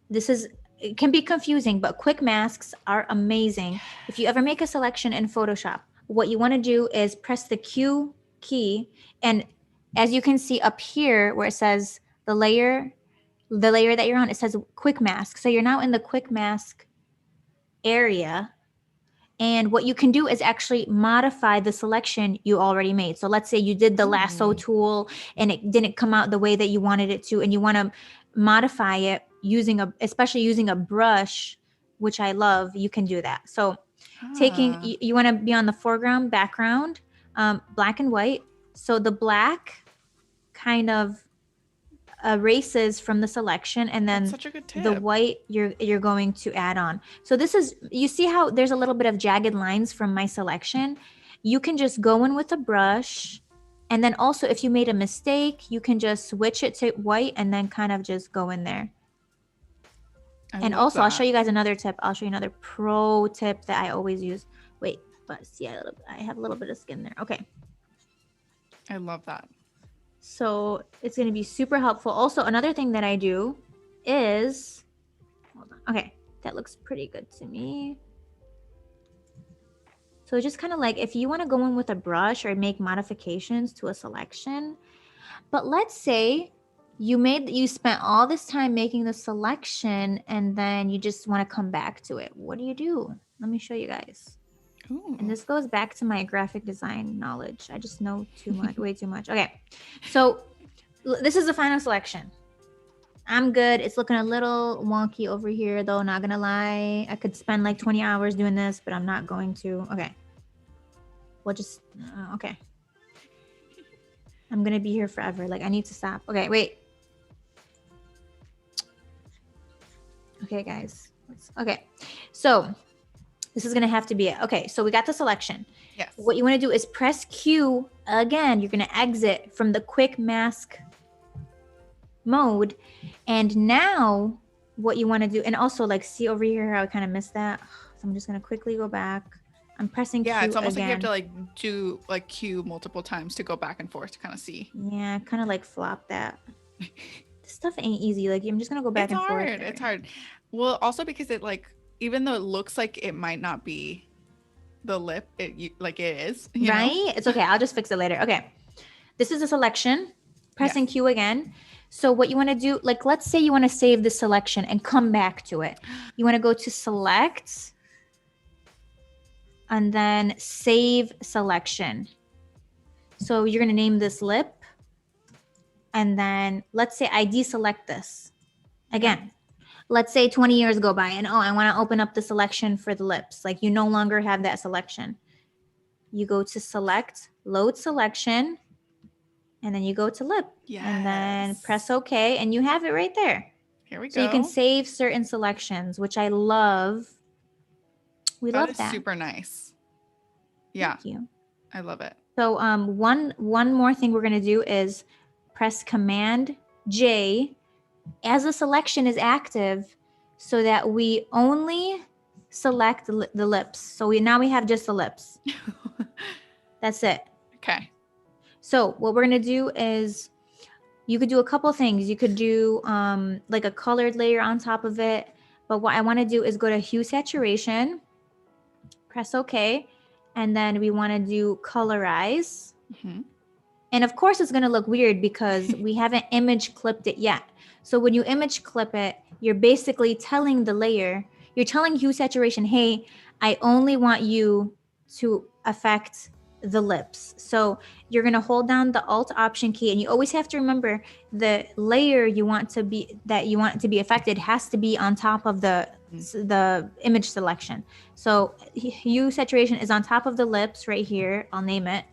it can be confusing, but quick masks are amazing. If you ever make a selection in Photoshop, what you want to do is press the Q key. And as you can see up here where it says the layer that you're on, it says quick mask. So you're now in the quick mask area. And what you can do is actually modify the selection you already made. So let's say you did the lasso tool and it didn't come out the way that you wanted it to, and you want to modify it especially using a brush, which I love, you can do that. So you want to be on the foreground, background, black and white. So the black kind of erases from the selection, and then the white you're going to add on. So you see how there's a little bit of jagged lines from my selection. You can just go in with a brush, and then also if you made a mistake, you can just switch it to white and then kind of just go in there. And also I'll show you guys another tip. I'll show you another pro tip that I always use. Wait, but see, I have a little bit of skin there. Okay. I love that. So it's going to be super helpful. Also, another thing that I do is, hold on. Okay, that looks pretty good to me. So just kind of like if you want to go in with a brush or make modifications to a selection, but let's say you spent all this time making the selection and then you just want to come back to it. What do? Let me show you guys. Ooh. And this goes back to my graphic design knowledge. I just know too much, way too much. Okay, so this is the final selection. I'm good. It's looking a little wonky over here though, not gonna lie. I could spend like 20 hours doing this, but I'm not going to. Okay. We'll just, okay. I'm gonna be here forever. Like I need to stop. Okay, wait. Okay, guys. Okay, so this is gonna have to be it. Okay, so we got the selection. Yes. What you wanna do is press Q again. You're gonna exit from the quick mask mode. And now what you wanna do, and also like see over here how I kind of missed that. So I'm just gonna quickly go back. I'm pressing Q it's almost again. like you have to like do like Q multiple times to go back and forth to kind of see. Yeah, kind of like flop that. This stuff ain't easy. Like I'm just gonna go back and forth. It's hard. Well, also because it like, even though it looks like it might not be the lip, like it is, right? know? It's okay. I'll just fix it later. Okay. This is a selection. Pressing Q again. So what you want to do, like let's say you want to save the selection and come back to it. You want to go to select and then save selection. So you're going to name this lip. And then let's say I deselect this. Again, let's say 20 years go by and I want to open up the selection for the lips. Like you no longer have that selection. You go to select, load selection, and then you go to lip. Yes. And then press OK, and you have it right there. Here we go. So you can save certain selections, which I love. We love that. That is super nice. Yeah. Thank you. I love it. So one more thing we're going to do is press Command J as the selection is active so that we only select the lips. So now we have just the lips. That's it. Okay. So what we're going to do is you could do a couple things. You could do like a colored layer on top of it. But what I want to do is go to hue saturation, press OK, and then we want to do colorize. Mm-hmm. And of course, it's going to look weird because we haven't image clipped it yet. So when you image clip it, you're basically telling the layer, you're telling hue saturation, hey, I only want you to affect the lips. So you're going to hold down the Alt Option key, and you always have to remember the layer you want to be affected has to be on top of the image selection. So hue saturation is on top of the lips right here. I'll name it.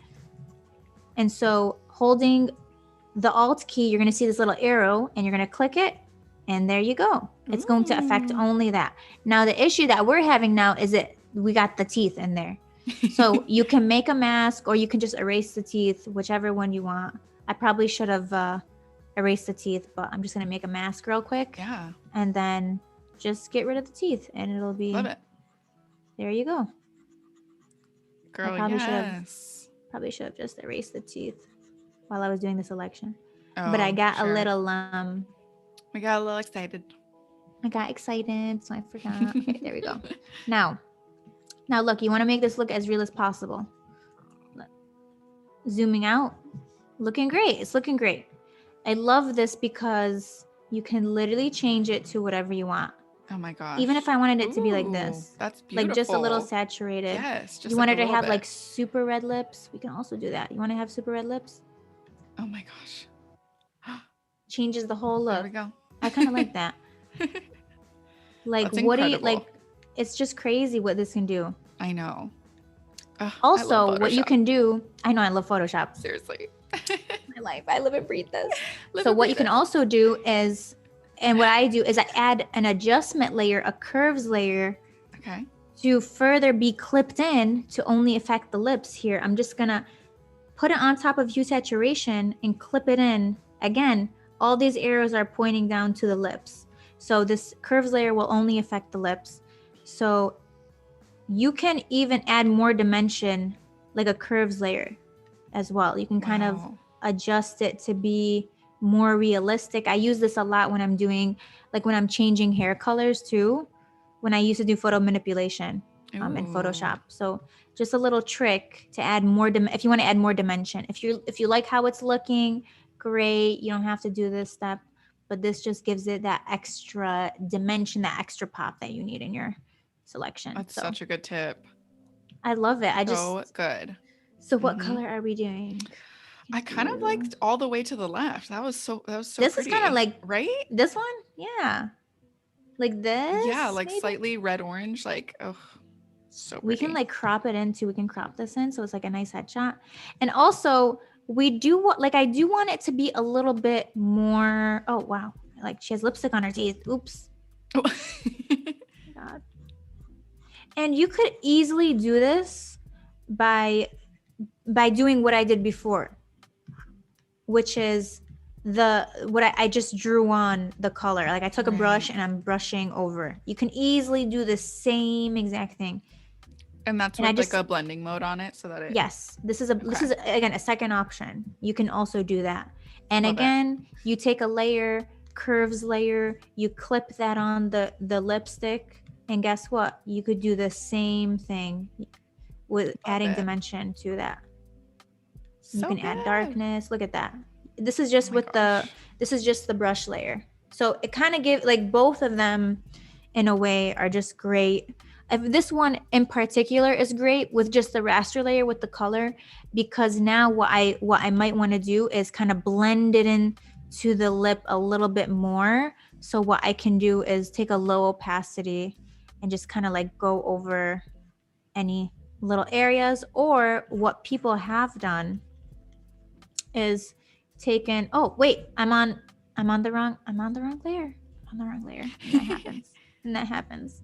And so holding the Alt key, you're going to see this little arrow and you're going to click it. And there you go. It's going to affect only that. Now, the issue that we're having now is that we got the teeth in there. So you can make a mask or you can just erase the teeth, whichever one you want. I probably should have erased the teeth, but I'm just going to make a mask real quick. Yeah. And then just get rid of the teeth and it'll be. Love it. There you go. Girl, Probably should have just erased the teeth while I was doing the selection. Oh, but I got a little we got a little excited. I got excited, so I forgot. Okay, there we go. Now look, you want to make this look as real as possible. Zooming out. Looking great. It's looking great. I love this because you can literally change it to whatever you want. Oh my gosh. Even if I wanted it to be like this. That's beautiful. Like just a little saturated. Yes. Just you like wanted to have bit. like super red lips. We can also do that. You want to have super red lips? Oh my gosh. Changes the whole look. There we go. I kind of like that. Like, That's what do you incredible. like? It's just crazy what this can do. I know. Ugh, Also, what you can do, I know I love Photoshop. Seriously. My life. I live and breathe this. So what you can also do is, and what I do is I add an adjustment layer, a curves layer. Okay. To further be clipped in to only affect the lips here. I'm just gonna put it on top of hue saturation and clip it in. Again, all these arrows are pointing down to the lips. So this curves layer will only affect the lips. So you can even add more dimension, like a curves layer as well. You can kind of adjust it to be more realistic. I use this a lot when I'm doing, like when I'm changing hair colors too, when I used to do photo manipulation in Photoshop. So just a little trick to add more, if you want to add more dimension. If you like how it's looking, great. You don't have to do this step, but this just gives it that extra dimension, that extra pop that you need in your selection. That's such a good tip. I love it. So good. So what color are we doing? I kind of liked all the way to the left. That was so this pretty. Is kind of like, right? This one? Yeah. Like this? Yeah, like maybe? Slightly red orange. Like, oh, so pretty. We can like crop it in too. We can crop this in so it's like a nice headshot. And also we do want, like I do want it to be a little bit more, oh wow. Like she has lipstick on her teeth. Oops. Oh. God. And you could easily do this by doing what I did before, which is I just drew on the color. Like I took a brush and I'm brushing over. You can easily do the same exact thing. And that's with like a blending mode on it so that it. Yes, this is again a second option. You can also do that. And again, you take a layer, curves layer, you clip that on the lipstick, and guess what? You could do the same thing with adding dimension to that. You can add darkness. Look at that. This is just this is just the brush layer. So it kind of gives, like, both of them in a way are just great. This one in particular is great with just the raster layer with the color, because now what I might want to do is kind of blend it in to the lip a little bit more. So what I can do is take a low opacity and just kind of like go over any little areas, or what people have done is taken, oh wait, I'm on the wrong layer. And that happens.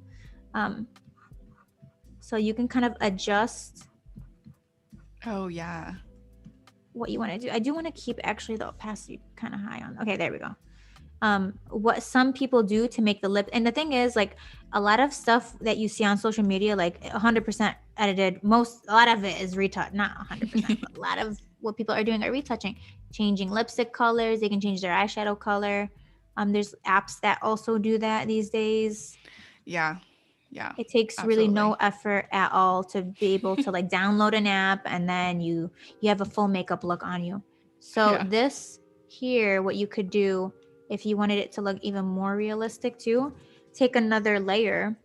So you can kind of adjust. Oh yeah. What you want to do. I do want to keep actually the opacity kind of high on. Okay, there we go. What some people do to make the lip, and the thing is, like, a lot of stuff that you see on social media, like 100% edited, a lot of it is retouch, not 100%, but a lot of what people are doing are retouching, changing lipstick colors. They can change their eyeshadow color. There's apps that also do that these days. Yeah. It takes really no effort at all to be able to like download an app, and then you have a full makeup look on you. So this here, what you could do if you wanted it to look even more realistic too, take another layer.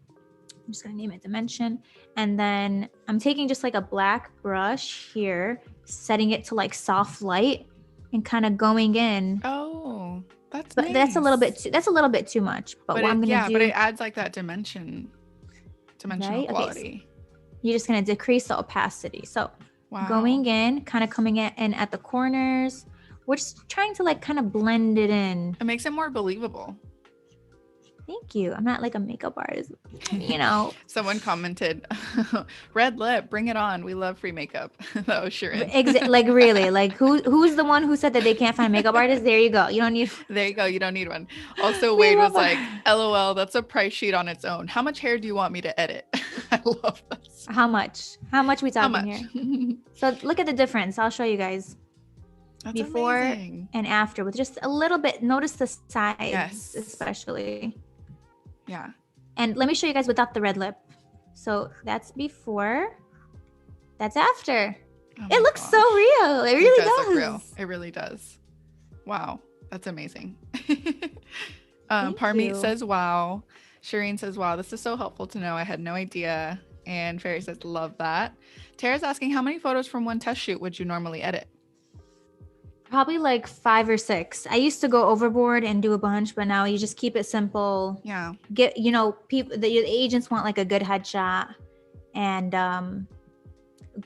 I'm just going to name it dimension. And then I'm taking just like a black brush here, setting it to like soft light and kind of going in. Oh, that's nice. That's a little bit too much. But what I'm going to do. But it adds like that dimensional quality. Okay, so you're just going to decrease the opacity. So going in, kind of coming in at the corners. We're just trying to like kind of blend it in. It makes it more believable. Thank you. I'm not like a makeup artist, you know. Someone commented, red lip, bring it on. We love free makeup. That was sure. Like really, like who's the one who said that they can't find makeup artists? There you go. You don't need. There you go. You don't need one. Also, Wade was like, LOL, that's a price sheet on its own. How much hair do you want me to edit? I love that. How much we talking here? So look at the difference. I'll show you guys. That's before amazing. And after with just a little bit. Notice the sides, especially. Yeah. And let me show you guys without the red lip. So that's before. That's after. It looks so real. It really does. Look real. It really does. Wow. That's amazing. Parmeet says, wow. Shireen says, wow, this is so helpful to know. I had no idea. And Fairy says, love that. Tara's asking, how many photos from one test shoot would you normally edit? Probably like 5 or 6. I used to go overboard and do a bunch, but now you just keep it simple. Yeah. People, the agents want like a good headshot and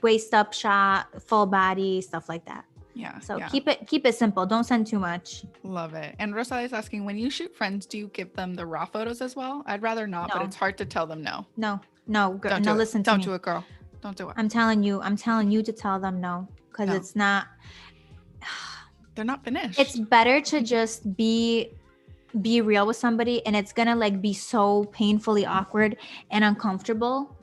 waist up shot, full body, stuff like that. Yeah. So keep it simple. Don't send too much. Love it. And Rosalie is asking, when you shoot friends, do you give them the raw photos as well? I'd rather not, but it's hard to tell them no. No, girl. No, listen to me. Don't do it, girl. Don't do it. I'm telling you to tell them no, because it's not. They're not finished. It's better to just be real with somebody, and it's gonna like be so painfully awkward and uncomfortable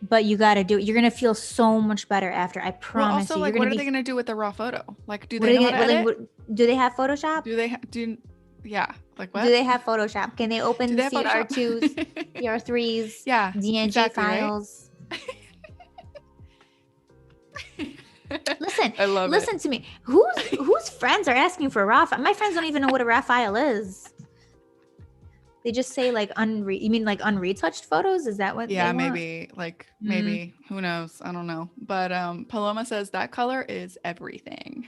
but you got to do it. You're going to feel so much better after. I Well, promise also, you. You're like, going what to are be, they gonna do with the raw photo? Like, do what they are know they how going to to, like, edit? do they have Photoshop? Do they do? Yeah, like Do what? they have Photoshop? Can they Do open they have Photoshop? CR2s, CR3s, Yeah, DNG exactly, right? files? Listen, I love it. listen to me. Whose friends are asking for a raw file? My friends don't even know what a raw file is. They just say like you mean like unretouched photos? Is that what they Yeah, want? maybe, like, Mm. maybe, who knows? I don't know. But Paloma says that color is everything.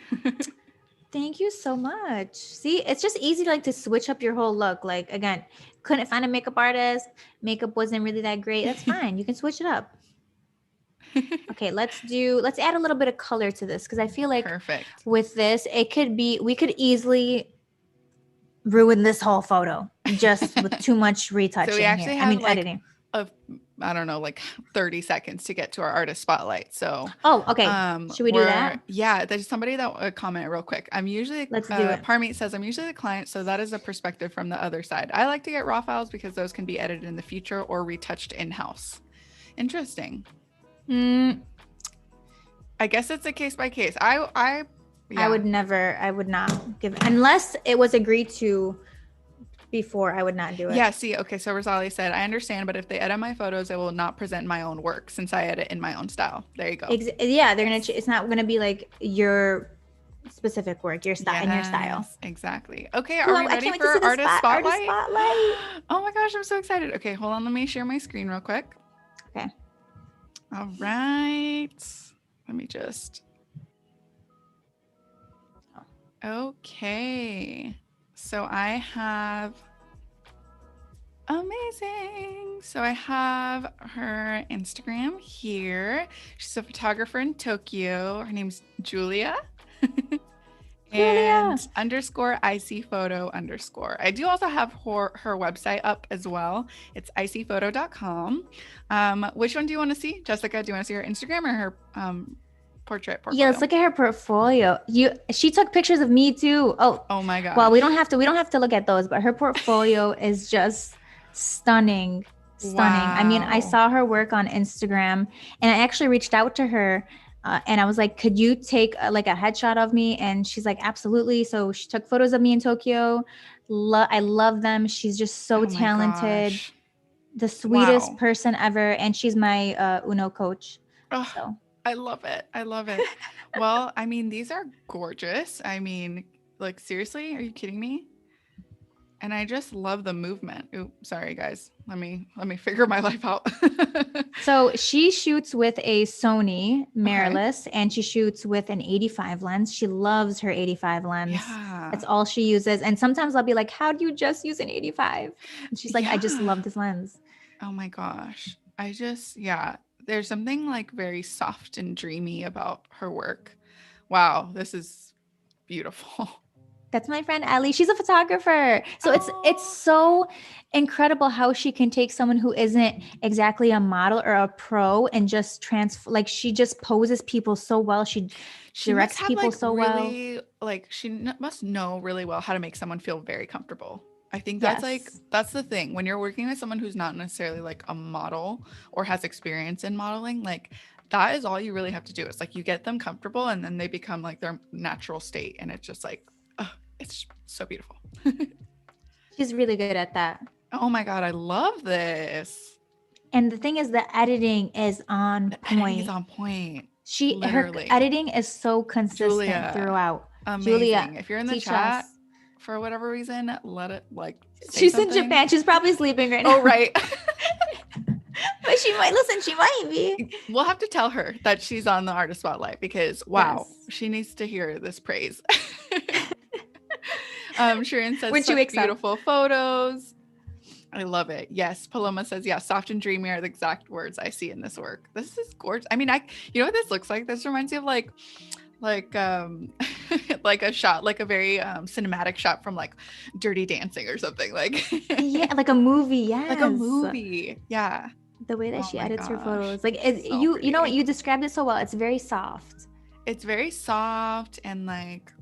Thank you so much. See, it's just easy like to switch up your whole look. Like again, couldn't find a makeup artist. Makeup wasn't really that great. That's fine. You can switch it up. Okay, let's add a little bit of color to this because I feel like Perfect. with this, we could easily ruin this whole photo just with too much retouching So we here. actually I have mean, like editing. I don't know, like 30 seconds to get to our artist spotlight. So Oh, okay. Should we do that? yeah, there's somebody that comment real quick. I'm usually Let's do it. Parmeet says I'm usually the client, so that is a perspective from the other side. I like to get raw files because those can be edited in the future or retouched in-house. Interesting. I guess it's a case by case. Yeah. I would not give unless it was agreed to before. I would not do it. Yeah, see, okay, so Rosali said, I understand, but if they edit my photos, I will not present my own work since I edit in my own style. There you go. Yeah, they're gonna. It's not gonna be like your specific work, your style, and your style. Exactly. Okay, are we ready for artist spotlight? Oh my gosh, I'm so excited. Okay, hold on. Let me share my screen real quick. Okay. All right. Let me just. Okay. So I have. Amazing. So I have her Instagram here. She's a photographer in Tokyo. Her name's Julia. And _ Icy photo _ I do also have her website up as well. It's icyphoto.com. Which one do you want to see? Jessica, do you want to see her Instagram or her portfolio? Yeah, let's look at her portfolio. She took pictures of me too. Oh my god. Well, we don't have to look at those, but her portfolio is just stunning. Wow. I mean, I saw her work on Instagram and I actually reached out to her and I was like, could you take like a headshot of me? And she's like, absolutely. So she took photos of me in Tokyo. I love them. She's just so talented. Gosh. The sweetest person ever. And she's my Uno coach. So I love it. I love it. Well, I mean, these are gorgeous. I mean, like, seriously, are you kidding me? And I just love the movement. Ooh, sorry guys. Let me figure my life out. So she shoots with a Sony mirrorless and she shoots with an 85 lens. She loves her 85 lens. Yeah. That's all she uses. And sometimes I'll be like, how do you just use an 85? And she's like, I just love this lens. Oh my gosh. There's something like very soft and dreamy about her work. Wow, this is beautiful. That's my friend Ellie. She's a photographer. So it's so incredible how she can take someone who isn't exactly a model or a pro and just like she just poses people so well. She directs people so well. Like she must know really well how to make someone feel very comfortable. I think that's the thing. When you're working with someone who's not necessarily like a model or has experience in modeling, like that is all you really have to do. It's like you get them comfortable and then they become like their natural state. And it's just like, it's so beautiful. She's really good at that. Oh my God, I love this. And the thing is, the editing is on point. Editing is on point. Her editing is so consistent throughout. Amazing. Julia, if you're in the chat for whatever reason, let it like. She's in Japan. She's probably sleeping right now. Oh, right. But she might listen. She might be. We'll have to tell her that she's on the artist spotlight because she needs to hear this praise. Sharon says such beautiful photos. I love it. Yes. Paloma says, yeah, soft and dreamy are the exact words I see in this work. This is gorgeous. I mean, you know what this looks like? This reminds me of like like a shot, like a very cinematic shot from like Dirty Dancing or something, like yeah, like a movie. Yeah, like a movie. Yeah, the way that she edits her photos, like you know what, you described it so well. It's very soft. It's very soft and like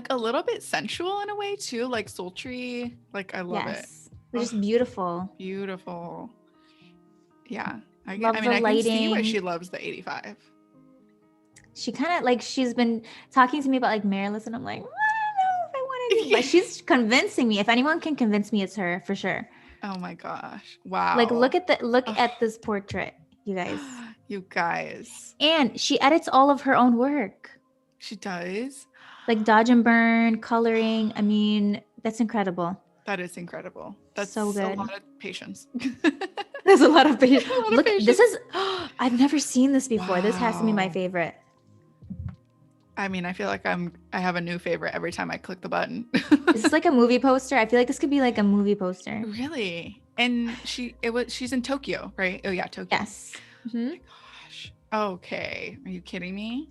a little bit sensual in a way too, like sultry. Like I love it. It's just beautiful. Yeah, Love I mean, the I can see why lighting. she loves the 85. She kind of like, she's been talking to me about like mirrorless, and I'm like, I don't know if I want to do, but she's convincing me. If anyone can convince me, it's her for sure. Oh my gosh. Like, Wow. look Ugh. at this portrait, you guys. You guys. And she edits all of her own work. She does? Like dodge and burn, coloring. I mean, that's incredible. That is incredible. That's so good. A lot of patience. There's a lot of patience. Look, patience. this is, I've never seen this before. Wow. This has to be my favorite. I mean, I feel like I have a new favorite every time I click the button. This is like a movie poster. I feel like this could be like a movie poster. Really? And she's in Tokyo, right? Oh yeah, Tokyo. Yes. Mm-hmm. Oh my gosh. Okay. Are you kidding me?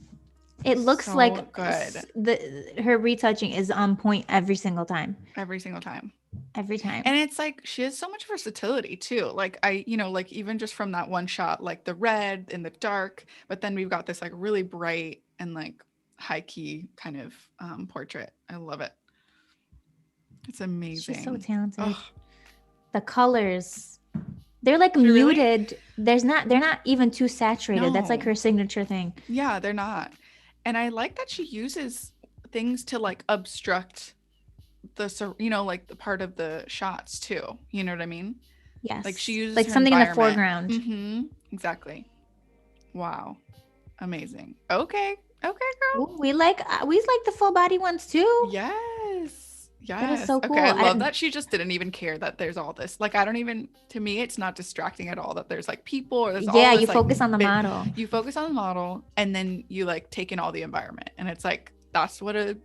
It looks so like good. Her retouching is on point every single time. Every single time. Every time. And it's like she has so much versatility too. Like like even just from that one shot, like the red and the dark, but then we've got this like really bright and like high key kind of portrait. I love it. It's amazing. She's so talented. Ugh. The colors, they're like muted. Really? They're not even too saturated. No. That's like her signature thing. Yeah, they're not. And I like that she uses things to like obstruct the, like the part of the shots too. You know what I mean? Yes. Like she uses like something in the foreground. Mm-hmm. Exactly. Wow. Amazing. Okay, girl. Ooh, we like the full body ones too. Yes. That is so cool. Okay, I love that she just didn't even care that there's all this. Like, to me, it's not distracting at all that there's like people or there's all this, you focus on the model. You focus on the model and then you like take in all the environment. And it's like, that's what a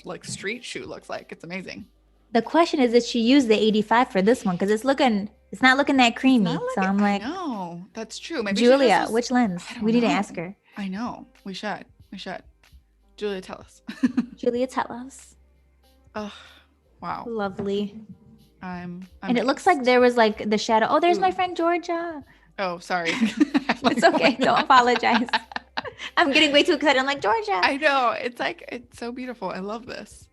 like street shoot looks like. It's amazing. The question is, did she use the 85 for this one? Because it's not looking that creamy. So I'm like, no, that's true. Maybe Julia, which lens? We need to ask her. I know. We should. Julia, tell us. Julia, tell us. Oh, wow. Lovely. I'm and it looks like there was like the shadow. Oh, there's my friend Georgia. Oh, sorry. It's okay. Don't apologize. I'm getting way too excited. I'm like, Georgia. I know. It's so beautiful. I love this.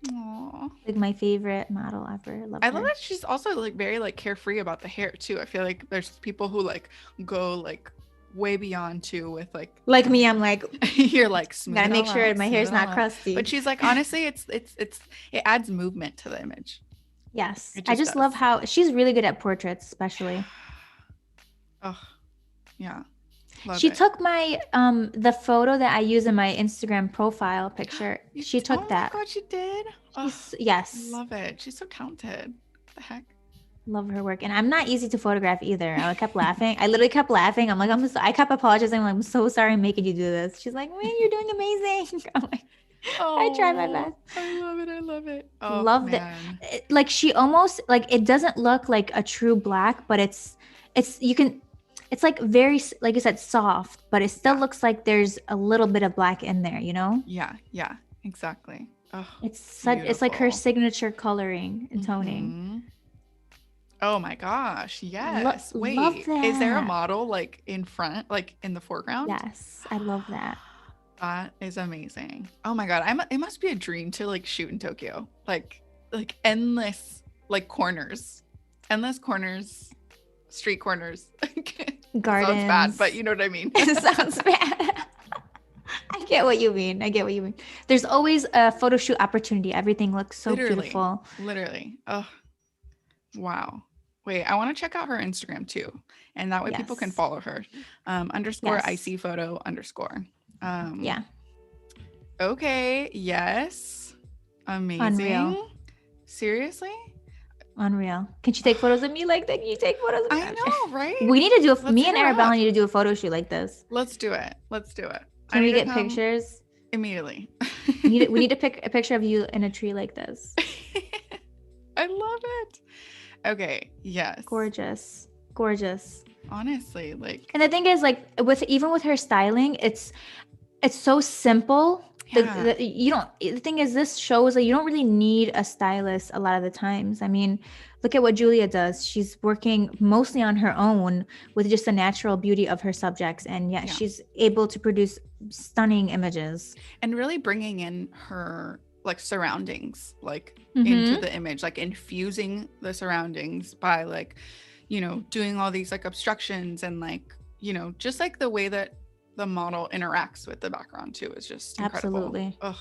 Aww. Like my favorite model ever. I love that she's also like very like carefree about the hair too. I feel like there's people who like go like way beyond too with like me. I'm like, you're like smooth. Gotta make sure my hair's not crusty. But she's like, honestly, it adds movement to the image. Yes, I just love how she's really good at portraits, especially. Oh, yeah. She took my the photo that I use in my Instagram profile picture. She took that. Oh my God, she did. Yes. I love it. She's so talented. What the heck? Love her work. And I'm not easy to photograph either. I kept laughing. I literally kept laughing. I'm like, I kept apologizing. I'm like, I'm so sorry I'm making you do this. She's like, man, you're doing amazing. I'm like, I try my best. I love it. Oh, love that. Like she almost like, it doesn't look like a true black, but it's like very, like you said, soft, but it still looks like there's a little bit of black in there, you know? Yeah, exactly. Oh, it's like her signature coloring and toning. Mm-hmm. Oh my gosh, yes. Wait, is there a model like in front, like in the foreground? Yes, I love that. That is amazing. Oh my God, it must be a dream to like shoot in Tokyo. Like endless like corners, street corners. Gardens. Sounds bad, but you know what I mean. It sounds bad. I get what you mean. There's always a photo shoot opportunity. Everything looks so beautiful. Literally. Oh, wow. Wait, I want to check out her Instagram too. And that way people can follow her. _ Icy photo _ yeah. Okay. Yes. Amazing. Unreal. Seriously? Unreal. Can she take photos of me like that? Can you take photos of me? I know, right? We need to do me and Arabella need to do a photo shoot like this. Let's do it. Can we get pictures? Immediately. we need to pick a picture of you in a tree like this. I love it. Okay. Yes. Gorgeous. Honestly, like. And the thing is, like, with her styling, it's so simple. Yeah. The thing is, this shows that you don't really need a stylist a lot of the times. I mean, look at what Julia does. She's working mostly on her own with just the natural beauty of her subjects. And she's able to produce stunning images. And really bringing in her like surroundings, like into the image, like infusing the surroundings by like, doing all these like obstructions and like, just like the way that the model interacts with the background too is just incredible. Absolutely. Ugh,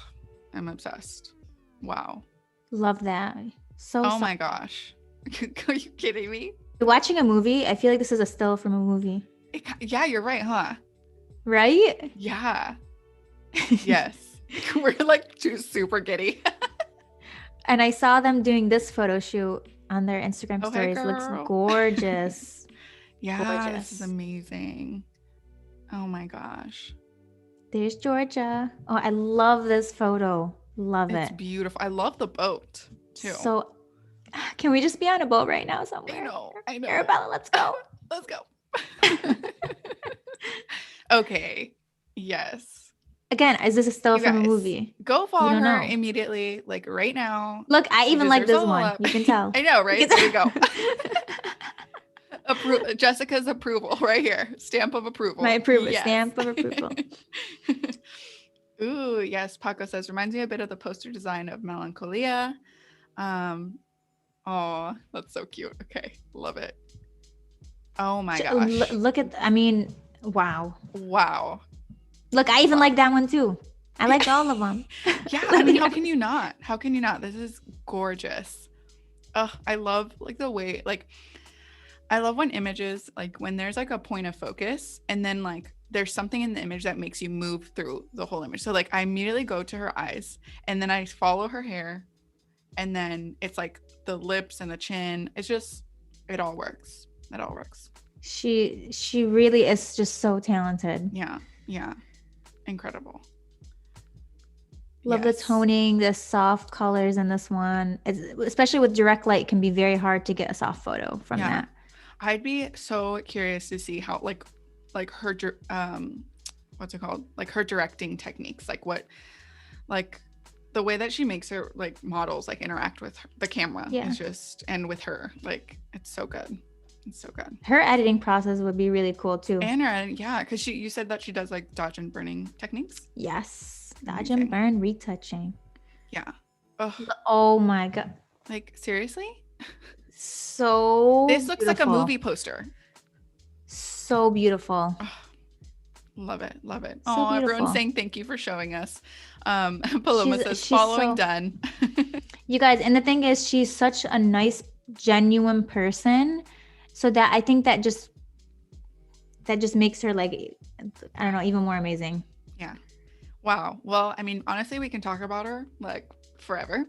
I'm obsessed. Wow. Love that. Oh my gosh. Are you kidding me? Watching a movie, I feel like this is a still from a movie. Yeah, you're right, huh? Right? Yeah. Yes. We're like super giddy. And I saw them doing this photo shoot on their Instagram stories. Hey, looks gorgeous. Yeah, gorgeous. This is amazing. Oh my gosh. There's Georgia. Oh, I love this photo. Love it. It's beautiful. I love the boat too. So can we just be on a boat right now somewhere? I know. Arabella, let's go. Let's go. Okay. Yes. Again, is this still from a movie? Go follow her immediately, like right now. Look, I even like this one. You can tell. I know, right? There we go. Jessica's approval right here. Stamp of approval. My approval. Yes. Stamp of approval. Ooh, yes. Paco says, reminds me a bit of the poster design of Melancholia. Oh, that's so cute. Okay. Love it. Oh my gosh. Look at, wow. Wow. Look, I even like that one too. I like all of them. Yeah. I mean, how can you not? How can you not? This is gorgeous. Oh, I love like the way, like, I love when images, like when there's like a point of focus and then like there's something in the image that makes you move through the whole image. So like I immediately go to her eyes and then I follow her hair and then it's like the lips and the chin. It's just, it all works. It all works. She really is just so talented. Yeah. Yeah. Incredible. Love the toning, the soft colors in this one. Especially with direct light, can be very hard to get a soft photo from that. I'd be so curious to see how like her what's it called? Like her directing techniques, like what, like the way that she makes her like models like interact with the camera is just, and with her, like it's so good. It's so good. Her editing process would be really cool too. And her editing, yeah, because you said that she does like dodge and burning techniques. Yes, dodge and burn, retouching. Yeah. Ugh. Oh my god. Like seriously? So this looks like a movie poster. So beautiful. Oh, love it. Love it. So oh, beautiful. Everyone's saying thank you for showing us. Paloma says following done. You guys, and the thing is, she's such a nice, genuine person. So that I think that just makes her like, I don't know, even more amazing. Yeah. Wow. Well, I mean, honestly, we can talk about her like forever,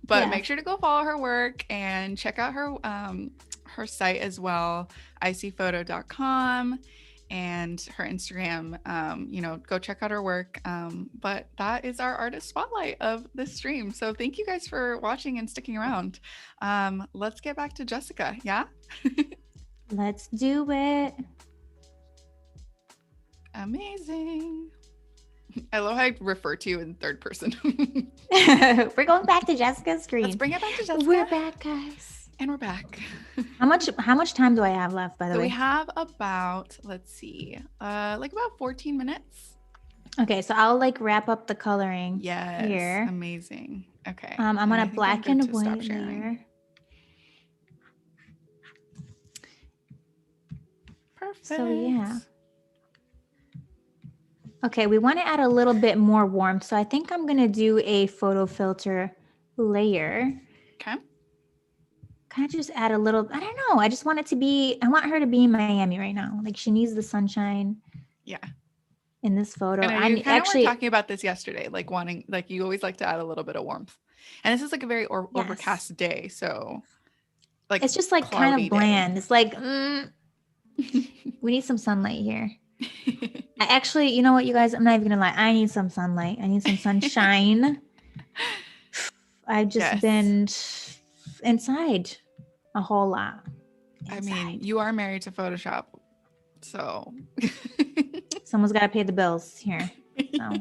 but make sure to go follow her work and check out her site as well, icyphoto.com, and her Instagram. Go check out her work. But that is our artist spotlight of this stream. So thank you guys for watching and sticking around. Let's get back to Jessica. Yeah. Let's do it. Amazing. I love how I refer to you in third person. We're going back to Jessica's screen. Let's bring it back to Jessica. We're back, guys. And we're back. How much time do I have left, by the way? We have about, let's see, like about 14 minutes. Okay, so I'll like wrap up the coloring. Yes. Here. Amazing. Okay. I'm gonna black and white layer. Perfect. So yeah. Okay, we want to add a little bit more warmth. So I think I'm going to do a photo filter layer. Okay. Kind of just add a little, I don't know. I just want it to be, I want her to be in Miami right now. Like she needs the sunshine. Yeah. In this photo. And you kind of were talking about this yesterday, like wanting, like you always like to add a little bit of warmth. And this is like a very overcast day. So like it's just like kind of bland. Day. It's like, we need some sunlight here. I actually, you know what, you guys, I'm not even gonna lie. I need some sunlight. I need some sunshine. I've just been inside a whole lot. I mean, you are married to Photoshop, so someone's got to pay the bills here. So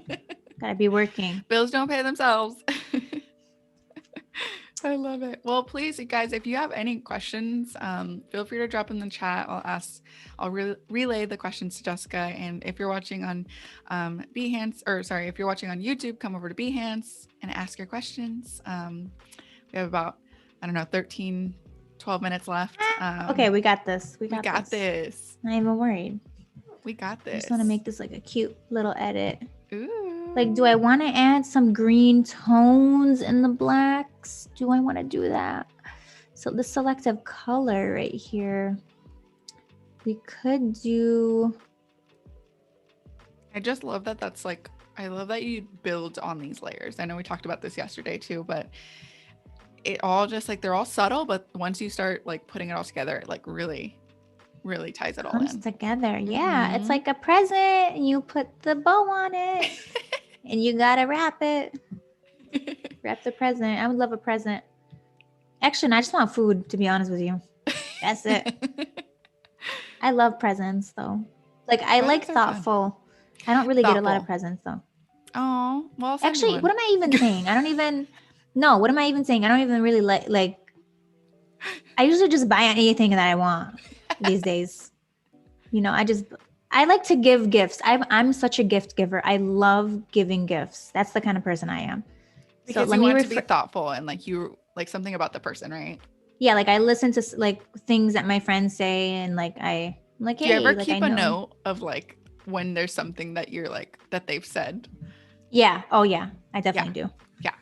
gotta be working. Bills don't pay themselves. I love it. Well, please, you guys, if you have any questions, feel free to drop in the chat. I'll relay the questions to Jessica. And if you're watching on if you're watching on YouTube, come over to Behance and ask your questions. We have about, 13, 12 minutes left. Okay, we got this. We got got this. Not even worried. We got this. I just want to make this like a cute little edit. Ooh. Like, do I want to add some green tones in the blacks? Do I want to do that? So the selective color right here, we could do. I just love that. That's like, I love that you build on these layers. I know we talked about this yesterday too, but it all just like, they're all subtle, but once you start like putting it all together, it like really ties it all Comes in. together. Yeah, it's like a present. You put the bow on it and you gotta wrap it. Wrap the present. I would love a present. Actually, no, I just want food, to be honest with you. That's it. I love presents though. Like I like thoughtful. I don't really get a lot of presents though. Oh, well, actually, what am I even saying? What am I even saying? I don't even really like I usually just buy anything that I want these days. You know, I like to give gifts. I'm such a gift giver. I love giving gifts. That's the kind of person I am. Because so you want to be thoughtful and like you like something about the person, right? Yeah, like I listen to like things that my friends say, and like I'm like, hey, do you ever like, keep a note of like when there's something that you're like that they've said? Yeah. Oh yeah, I definitely do. Yeah.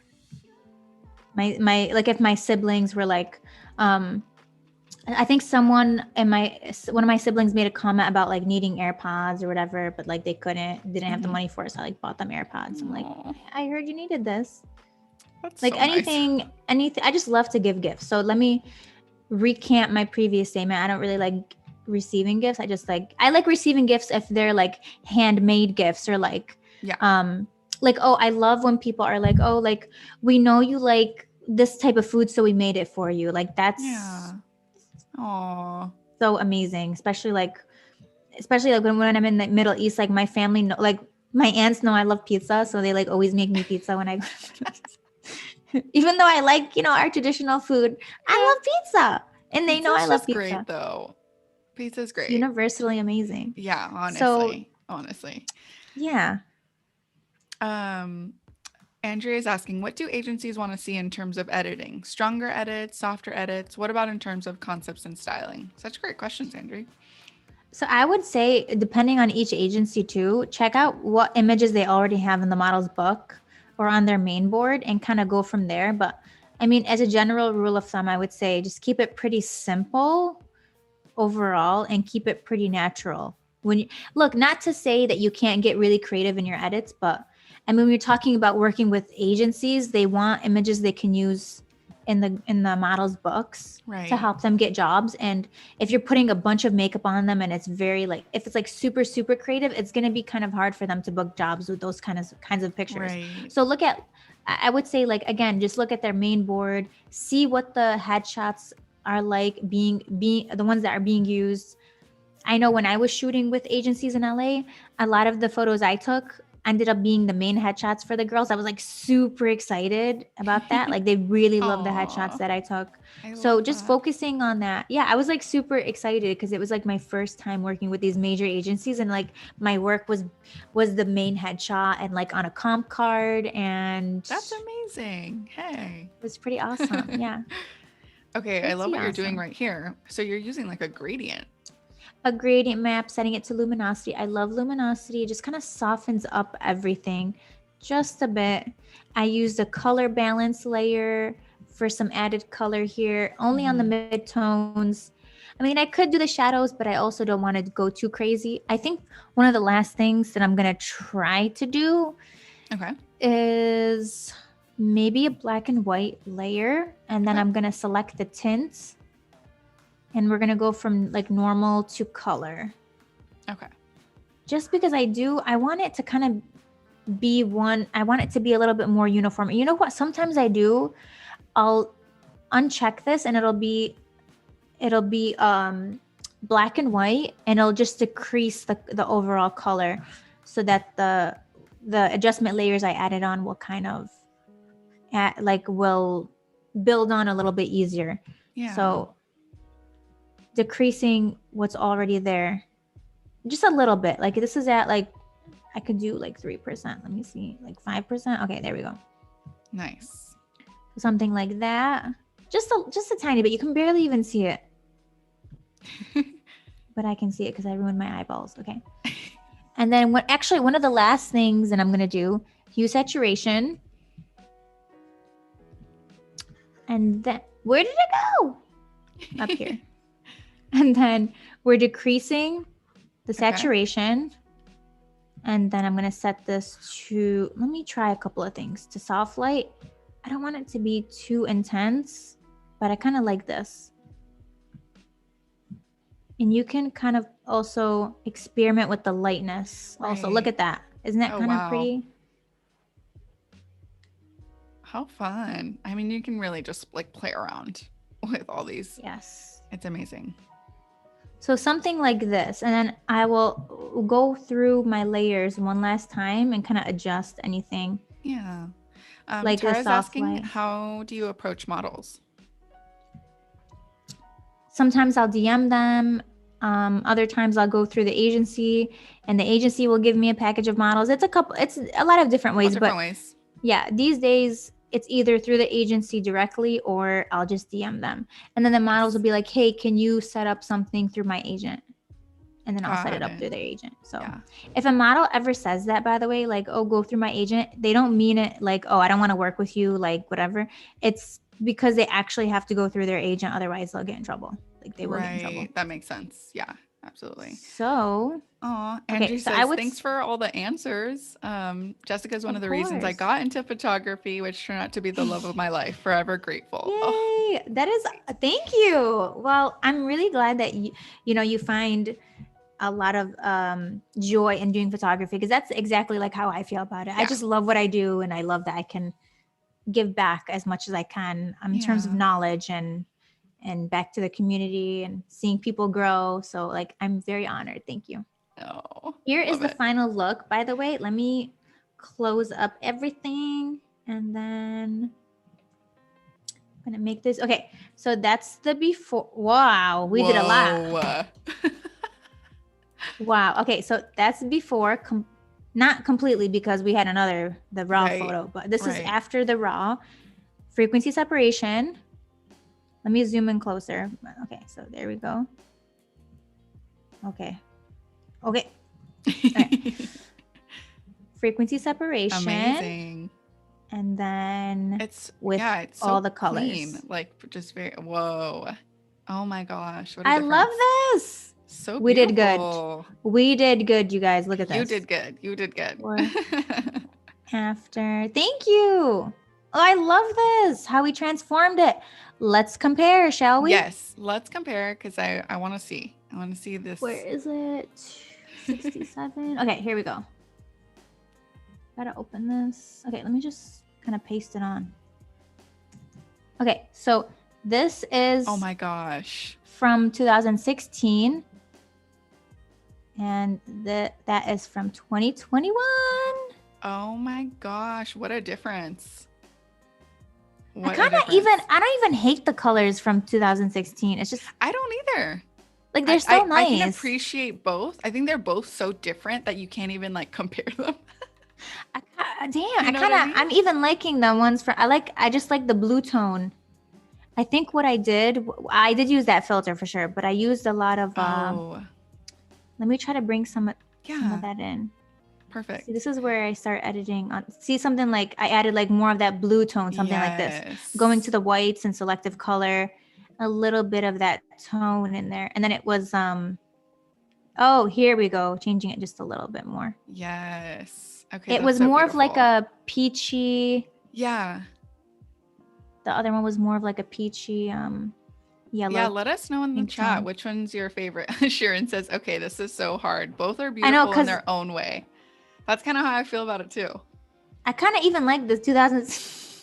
My like if my siblings were like, I think one of my siblings made a comment about like needing AirPods or whatever, but like they didn't have the money for it, so I like bought them AirPods. I'm like, I heard you needed this. That's like so anything. I just love to give gifts. So let me recant my previous statement. I don't really like receiving gifts. I like receiving gifts if they're like handmade gifts or like, like, oh, I love when people are like, oh, like we know you like this type of food, so we made it for you. Like that's so amazing, especially like when I'm in the Middle East, like my family know, like my aunts know I love pizza, so they like always make me pizza when I go. Even though I like, our traditional food, I love pizza, and they know I love pizza. Great though. Pizza's great. It's universally amazing. Yeah, honestly. Yeah. Andrea is asking, what do agencies want to see in terms of editing? Stronger edits, softer edits? What about in terms of concepts and styling? Such great questions, Andrea. So I would say, depending on each agency too, check out what images they already have in the model's book or on their main board and kind of go from there. But I mean, as a general rule of thumb, I would say just keep it pretty simple overall and keep it pretty natural. Not to say that you can't get really creative in your edits, but I mean, when you're talking about working with agencies, they want images they can use in the model's books to help them get jobs. And if you're putting a bunch of makeup on them and it's very like, if it's like super, super creative, it's going to be kind of hard for them to book jobs with those kinds of pictures. So I would say like, again, just look at their main board, see what the headshots are like being the ones that are being used. I know when I was shooting with agencies in LA, a lot of the photos I took ended up being the main headshots for the girls. I was like super excited about that. Like they really loved the headshots that I took. So just focusing on that. Yeah, I was like super excited because it was like my first time working with these major agencies, and like my work was the main headshot and like on a comp card, and that's amazing. Hey, it was pretty awesome. Yeah. Okay, I love what you're doing right here. So you're using like a gradient map, setting it to luminosity. I love luminosity. It just kind of softens up everything just a bit. I used a color balance layer for some added color here, only on the mid-tones. I mean, I could do the shadows, but I also don't want to go too crazy. I think one of the last things that I'm going to try to do is maybe a black and white layer, and then I'm going to select the tints. And we're going to go from like normal to color. Okay. Just because I want it to kind of be I want it to be a little bit more uniform. You know what? Sometimes I'll uncheck this and it'll be black and white, and it'll just decrease the overall color so that the adjustment layers I added on will kind of will build on a little bit easier. Yeah. So decreasing what's already there just a little bit. Like this is at like, I could do like 3%. Let me see, like 5%. Okay, there we go. Nice. Something like that. just a tiny bit. You can barely even see it. But I can see it because I ruined my eyeballs. Okay. And then one of the last things that I'm going to do, hue saturation. And then, where did it go? Up here. And then we're decreasing the saturation. And then I'm going to set this to, let me try a couple of things. To soft light. I don't want it to be too intense, but I kind of like this. And you can kind of also experiment with the lightness. Right. Also, look at that. Isn't that kind of pretty? How fun. I mean, you can really just like play around with all these. Yes. It's amazing. So something like this. And then I will go through my layers one last time and kind of adjust anything. Yeah. Like Tara's the soft asking, light. how do you approach models? Sometimes I'll DM them. Other times I'll go through the agency and the agency will give me a package of models. It's a lot of different ways. Yeah, these days it's either through the agency directly or I'll just DM them. And then the models will be like, hey, can you set up something through my agent? And then I'll set it up through their agent. So if a model ever says that, by the way, like, oh, go through my agent, they don't mean it like, oh, I don't want to work with you, like whatever. It's because they actually have to go through their agent. Otherwise they'll get in trouble. Like they will get in trouble. That makes sense. Yeah, absolutely. So, Andrew says, thanks for all the answers. Jessica is one of the reasons I got into photography, which turned out to be the love of my life. Forever grateful. Yay! That is, thank you. Well, I'm really glad that you find a lot of joy in doing photography, because that's exactly like how I feel about it. I just love what I do, and I love that I can give back as much as I can in terms of knowledge and back to the community and seeing people grow. So like, I'm very honored. Thank you. Here is the final look. By the way, let me close up everything and then I'm gonna make this. Okay, so that's the before. Wow, we did a lot. Wow. Okay, so that's before, not completely because we had the raw photo, but this is after the raw. Frequency separation. Let me zoom in closer. Okay, so there we go. Okay. Okay. Frequency separation. Amazing. And then it's all the colors. Clean, like just very, whoa. Oh my gosh. What a difference. Love this. So beautiful. We did good. We did good, you guys. Look at this. You did good. You did good. After. Thank you. Oh, I love this. How we transformed it. Let's compare, shall we? Yes, let's compare because I want to see. I want to see this. Where is it? 67. Okay, here we go. Gotta open this. Okay, let me just kind of paste it on. Okay, so this is, oh my gosh, from 2016. And that is from 2021. Oh my gosh, what a difference. I don't even hate the colors from 2016. It's just, I don't either. Like they're so nice. I can appreciate both. I think they're both so different that you can't even like compare them. I'm even liking the ones I just like the blue tone. I think what I did use that filter for sure, but I used a lot of, let me try to bring some of that in. Perfect. See, this is where I start editing on. See, something like I added like more of that blue tone, something like this. Going to the whites and selective color, a little bit of that tone in there. And then it was, oh, here we go. Changing it just a little bit more. Yes. Okay. It was more of like a peachy. Yeah. The other one was more of like a peachy, yellow. Yeah, let us know in the chat which one's your favorite. Sharon says, okay, this is so hard. Both are beautiful in their own way. That's kind of how I feel about it too. I kind of even like the 2000s.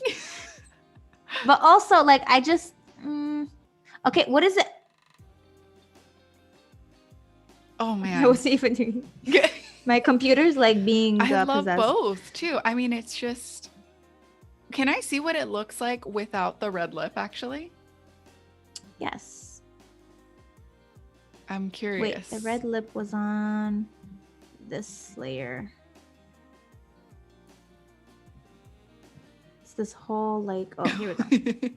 But also like, I just, okay, what is it? Oh man. I was even my computer's like being I love possessed. Both too. I mean, it's just, can I see what it looks like without the red lip actually? Yes. I'm curious. Wait, the red lip was on this layer. It's this whole like, oh, here we go.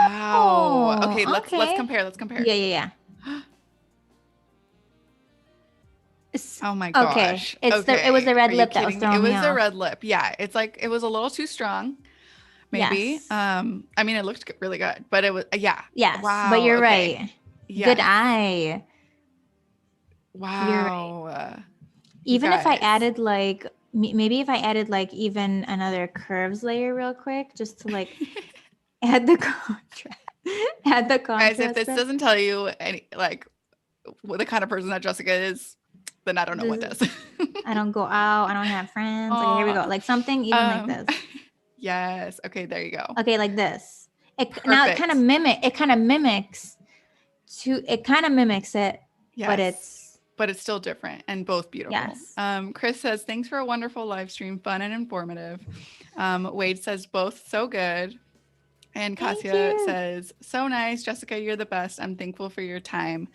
Wow. Okay, Oh, let's okay. compare. Let's compare. Yeah, yeah, yeah. Oh my Okay. gosh. It was Okay. the Are red you lip that was kidding me? It throwing me was a off. red lip. Yeah, it's like it was a little too strong, maybe. Yes. I mean, it looked really good, but it was yeah. Yes, but Wow. you're Okay. right. Good Yes. eye. You're right. Wow. You Even if I guys. added like maybe if I added like even another curves layer real quick just to like add the contrast. Add the Guys, if contrast this bit. doesn't tell you any like what the kind of person that Jessica is, then I don't know what This does. I don't go out, I don't have friends. Okay, here we Aw. go. Like something even like this. Yes. Okay, there you go. Okay, like this. Now Perfect. it kind of mimics it, but Yes. it's But it's still different and both beautiful. yes. Chris says, thanks for a wonderful live stream, fun and informative. Wade says, both so good. And Thank Kasia you. says, so nice. Jessica, you're the best. I'm thankful for your time.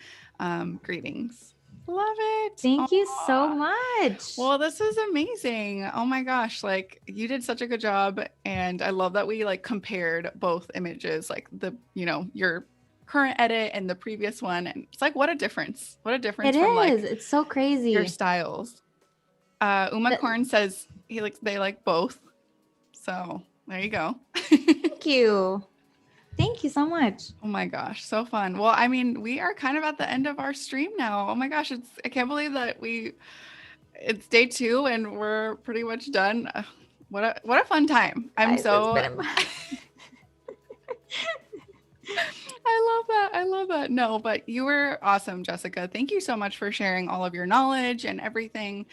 Greetings. Love it. Thank you so Aw. much. Well, this is amazing. Oh my gosh, like you did such a good job and I love that we like compared both images, like your current edit and the previous one and it's like what a difference. What a It difference from is. like It's so your crazy. styles. Uma That, Korn says they like both. So, there you go. thank you. Thank you so much. Oh my gosh, so fun. Well, I mean, we are kind of at the end of our stream now. Oh my gosh, I can't believe that it's day 2 and we're pretty much done. What a fun time. I'm Guys, it's so been I love that. I love that. No, but you were awesome, Jessica. Thank you so much for sharing all of your knowledge and everything.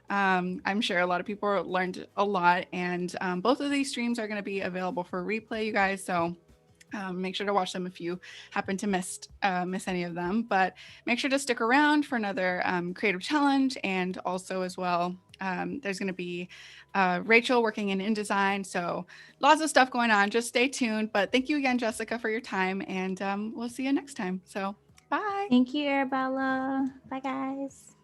I'm sure a lot of people learned a lot, and both of these streams are going to be available for replay, you guys. So make sure to watch them if you happen to miss any of them. But make sure to stick around for another creative challenge, and also as well, there's going to be Rachel working in InDesign. So lots of stuff going on. Just stay tuned. But thank you again, Jessica, for your time, and we'll see you next time. So bye. Thank you, Arabella. Bye, guys.